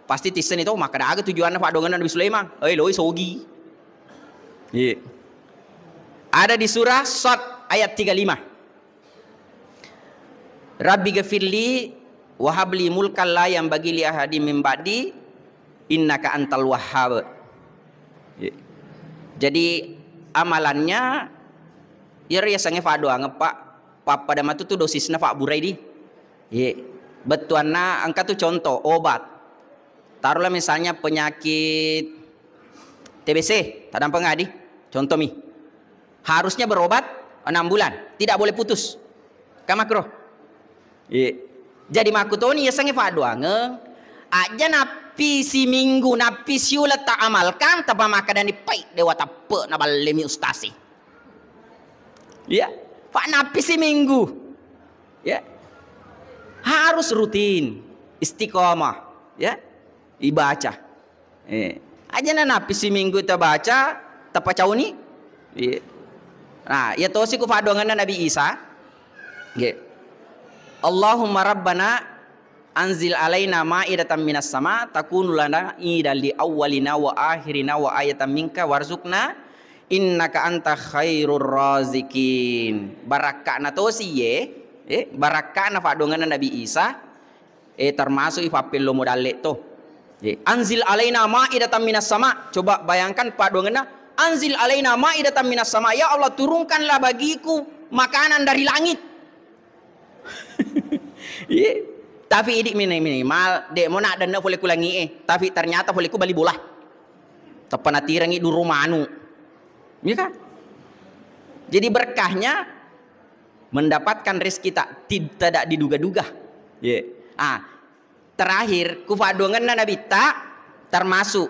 pasti tisen itu maka ada tujuan fadongan Nabi Sulaiman. Loi sogi. Ada di surah Shad ayat 35. Rabbi ghafirli wa habli mulkan la yang bagi li ahadi min ba'di innaka antal wahhab. Jadi amalannya ya sange fado pak pada matu tuh dosisnya pak burai di betuanna angka tuh contoh obat taruhlah misalnya penyakit TBC tadam pengadi contoh mi harusnya berobat 6 bulan tidak boleh putus kamakro jadi makutoni ya sange fado aja napi si minggu napi siulat tak amalkan tapa maka dan dipai dewa tape na balemi ustasi ya pak napi si minggu ya harus rutin istiqomah ya dibaca aja napi si minggu ta baca tapa cauni nah ya tosi ku fadongan Nabi Isa Allahumma rabbana anzil alaina ma'idatan minas sama takunu lana idal li awwalina wa akhirina wa ayatan minka warzuqna innaka anta khairur razikin. Barakana tosi barakana fadongan Nabi Isa termasuk ifapil lo modale to. Anzil alaina ma'idatan minas sama. Coba bayangkan fadongan anzil alaina ma'idatan minas sama. Ya Allah turunkanlah bagiku makanan dari langit. Tapi idik minimal dek mau nak dana boleh kulangi tapi ternyata boleh ku bali bola tepan atirangi di rumah anu ya kan jadi berkahnya mendapatkan rezeki tidak diduga-duga terakhir ku fadongan Nabi tak termasuk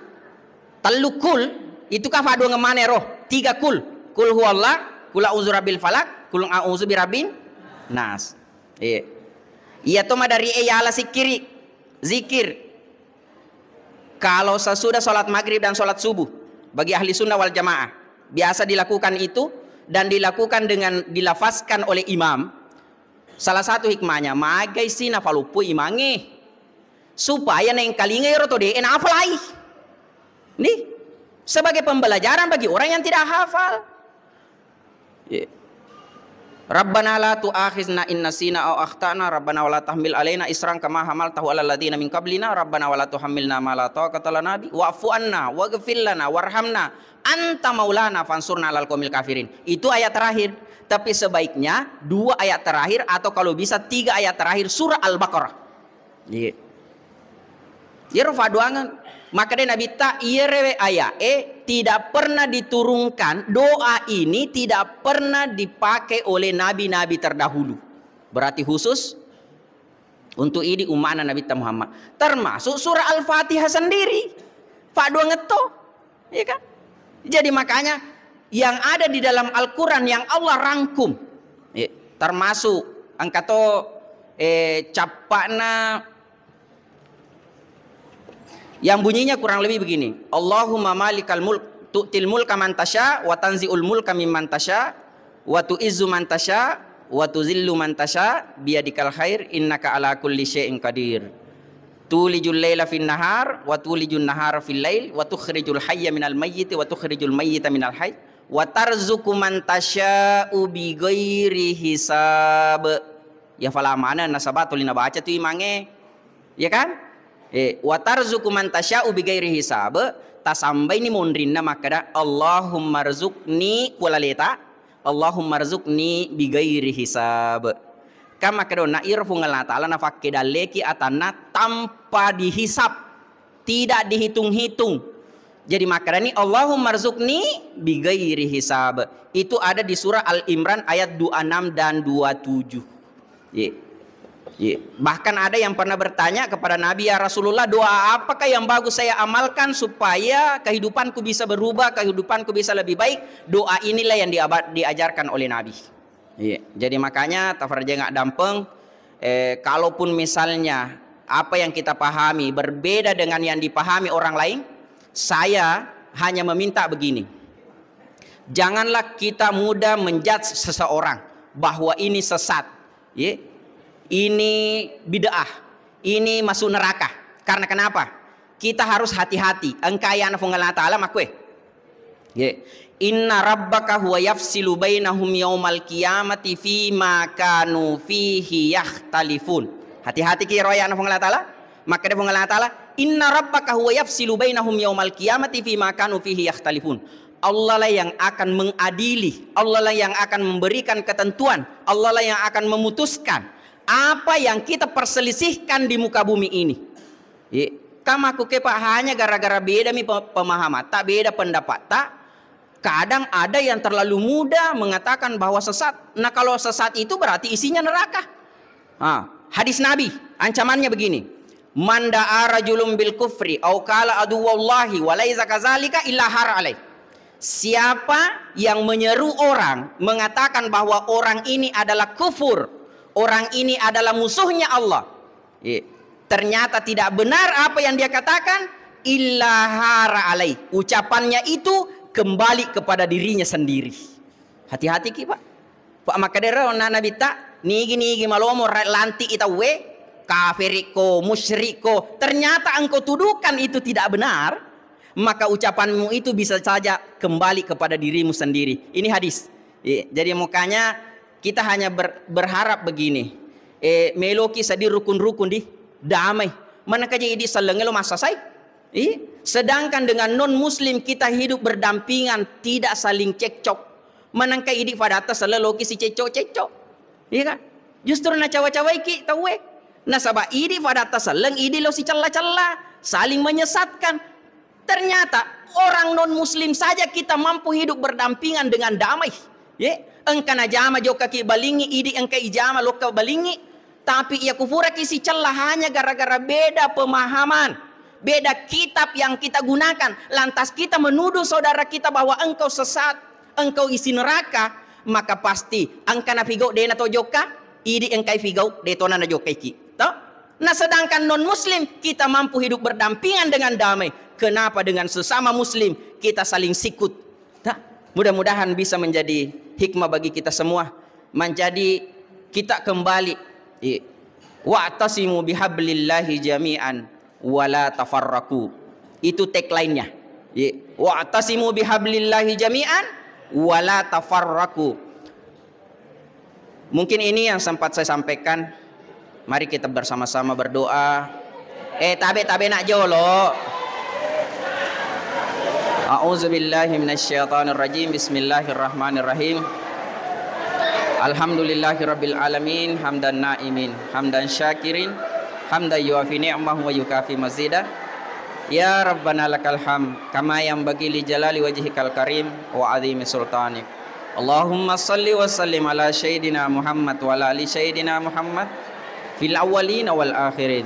telukul itu kah fadongan mana roh 3 kul huwallah kul a'udzu rabbil falak kul a'udzu birabbin nas iya toma dari ala zikir kalau sesudah sholat maghrib dan sholat subuh bagi ahli sunnah wal jamaah biasa dilakukan itu dan dilakukan dengan dilafazkan oleh imam. Salah satu hikmahnya magai sina falupu imange supaya neng kalinga roto de ena hafalai nih sebagai pembelajaran bagi orang yang tidak hafal. Rabbana la tu'akhizna in nasina aw akhtana rabbana wala tahmil alaina isran kama hamaltahu alal ladzina min qablina rabbana wala tuhammilna ma la taqata lana bi wa'fu anna waghfir lana warhamna anta maulana fansurna alal qaumil kafirin. Itu ayat terakhir. Tapi sebaiknya 2 ayat terakhir atau kalau bisa 3 ayat terakhir surah Al-Baqarah. Yero faduangan. Maka dia Nabi tak irewe ayat tidak pernah diturunkan, doa ini tidak pernah dipakai oleh nabi-nabi terdahulu. Berarti khusus untuk ini umat Nabi Muhammad. Termasuk surah Al-Fatihah sendiri. Faduangan itu, ya kan? Jadi makanya yang ada di dalam Al-Quran yang Allah rangkum, termasuk angkato capakna yang bunyinya kurang lebih begini. Allahumma malikal mulk tu'til mulka man tasya wa tanzi'ul mulka mimman tasya wa tu'izzu man tasya wa tuzillu man tasya biyadikal khair innaka ala kulli syai'in qadir. Tulijul laila fin nahar wa tulijun nahara fil lail wa tukhrijul hayya minal mayyit wa tukhrijul mayyita minal hayy wa tarzuqu man tasya'u bighairi hisab. Ya fala mana nasabatu lina baca tu imange, ya kan? Wa tarzuqu man tasya'u bighairi hisab. Tasambai ni mondrinna makada Allahumma rzuqni kulaleta Allahumma rzuqni bighairi hisab. Kama kado na irfu ngala ta'ala na fakke daleki atana tanpa dihisab, tidak dihitung-hitung. Jadi makanya ini Allahumma rzuqni bighairi hisab. Itu ada di surah Al-Imran ayat 26 dan 27. Bahkan ada yang pernah bertanya kepada Nabi, ya Rasulullah, doa apakah yang bagus saya amalkan supaya kehidupanku bisa berubah, kehidupanku bisa lebih baik? Doa inilah yang diajarkan oleh Nabi. Jadi makanya tafarja nggak dampeng. Kalaupun misalnya apa yang kita pahami berbeda dengan yang dipahami orang lain, saya hanya meminta begini. Janganlah kita mudah menjudge seseorang bahwa ini sesat, ini bid'ah, ini masuk neraka. Karena kenapa? Kita harus hati-hati. Engkaya anak Allah Ta'ala makwe. Inna rabbaka huwa yafsilu bainahum yaumal qiyamati fima kanu fihi yakhtalifun. Hati-hati ki roya anak Allah Ta'ala. Maka dia Allah Ta'ala, inna rabbaka huwa yafsilu bainahum yaumal qiyamati fima kanu fihi yakhtalifun. Allah lah yang akan mengadili, Allah lah yang akan memberikan ketentuan, Allah lah yang akan memutuskan apa yang kita perselisihkan di muka bumi ini. Kamaku kepa hanya gara-gara beda mi pemahaman, tak beda pendapat, tak. Kadang ada yang terlalu mudah mengatakan bahwa sesat. Nah kalau sesat itu berarti isinya neraka. Hadis Nabi, ancamannya begini. Man da'a rajulun bil kufri au qala aduwallahi wa laisa kadzalika illa har alaih. Siapa yang menyeru orang mengatakan bahwa orang ini adalah kufur, orang ini adalah musuhnya Allah, ternyata tidak benar apa yang dia katakan, illa har alaih. Ucapannya itu kembali kepada dirinya sendiri. Hati-hati ki Pak. Pak makadera ona nabi tak nigi malomo lanti itawe kafiriko musyriko. Ternyata engkau tuduhkan itu tidak benar, maka ucapanmu itu bisa saja kembali kepada dirimu sendiri. Ini hadis. Jadi makanya kita hanya berharap begini. Meloki sadi rukun-rukun di damai. Manakah jadi salengelo masa saya? Sedangkan dengan non muslim kita hidup berdampingan, tidak saling cekcok. Manangka idi pada atas seleloki si cekcok. Iya kan? Justru na cawa-cawa iki tahu nasaba idi pada atas seleng idi lo si cella-cella, saling menyesatkan. Ternyata orang non muslim saja kita mampu hidup berdampingan dengan damai. Engkana jama joka ki balingi idi engka ijama loka balingi, tapi ia kufura ki si celah hanya gara-gara beda pemahaman. Beda kitab yang kita gunakan. Lantas kita menuduh saudara kita bahwa engkau sesat, engkau isi neraka, maka pasti angkana figau dena to joka, idi engkai figau detona na joka iki. Nah sedangkan non muslim kita mampu hidup berdampingan dengan damai. Kenapa dengan sesama muslim kita saling sikut? Mudah-mudahan bisa menjadi hikmah bagi kita semua, menjadi kita kembali wa'tasimu bihablillahi jami'an wala tafarraku. Itu tagline-nya. Wa'tasimu bihablillahi jami'an wala tafarraku. Mungkin ini yang sempat saya sampaikan. Mari kita bersama-sama berdoa. Tabe nak jolo. A'udzubillahi minasyaitonirrajim. Bismillahirrahmanirrahim. Alhamdulillahirabbil alamin, hamdan naimin, hamdan syakirin, hamdan yuafi ni'mahu wa yukafi mazidah. Ya Rabbana lakal ham kama yanbaghi li jalali wajhikal karim wa azimi sultanik. Allahumma salli wa sallim ala sayyidina Muhammad wa ala ali sayyidina Muhammad fil awwalin wal akhirin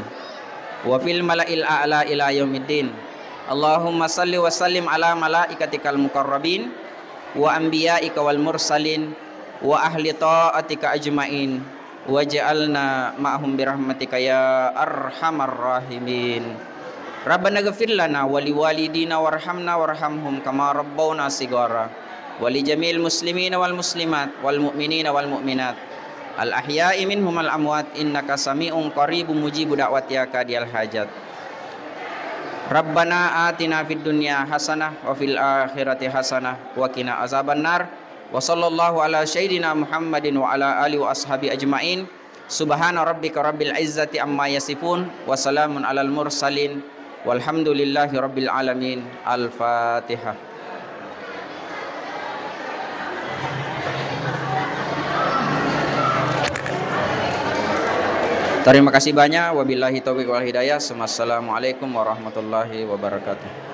wa fil mala'il a'la ila yaumiddin. Allahumma salli wa sallim ala malaikatikal muqarrabin wa anbiya'ika wal mursalin wa ahli ta'atika ajmain waj'alna ma'hum birahmatika ya arhamar rahimin. Rabbana ghfir lana wa liwalidina warhamna warhamhum kama rabbawna sigara wa li jamil muslimina wal muslimat wal mu'minina wal mu'minat al ahya'i minhum al amwat innaka sami'un qaribun mujibu da'wati ya qadiyal hajat. Rabbana atina fid dunya hasanah wa fil akhirati hasanah wa qina azabannar wa sallallahu ala sayyidina Muhammadin wa ala alihi wa ashabi ajmain. Subhana rabbika rabbil izzati amma yasifun wa salamun alal mursalin walhamdulillahi rabbil alamin. Al-Fatihah. Terima kasih banyak. Wabillahi taufiq wal hidayah. Assalamualaikum warahmatullahi wabarakatuh.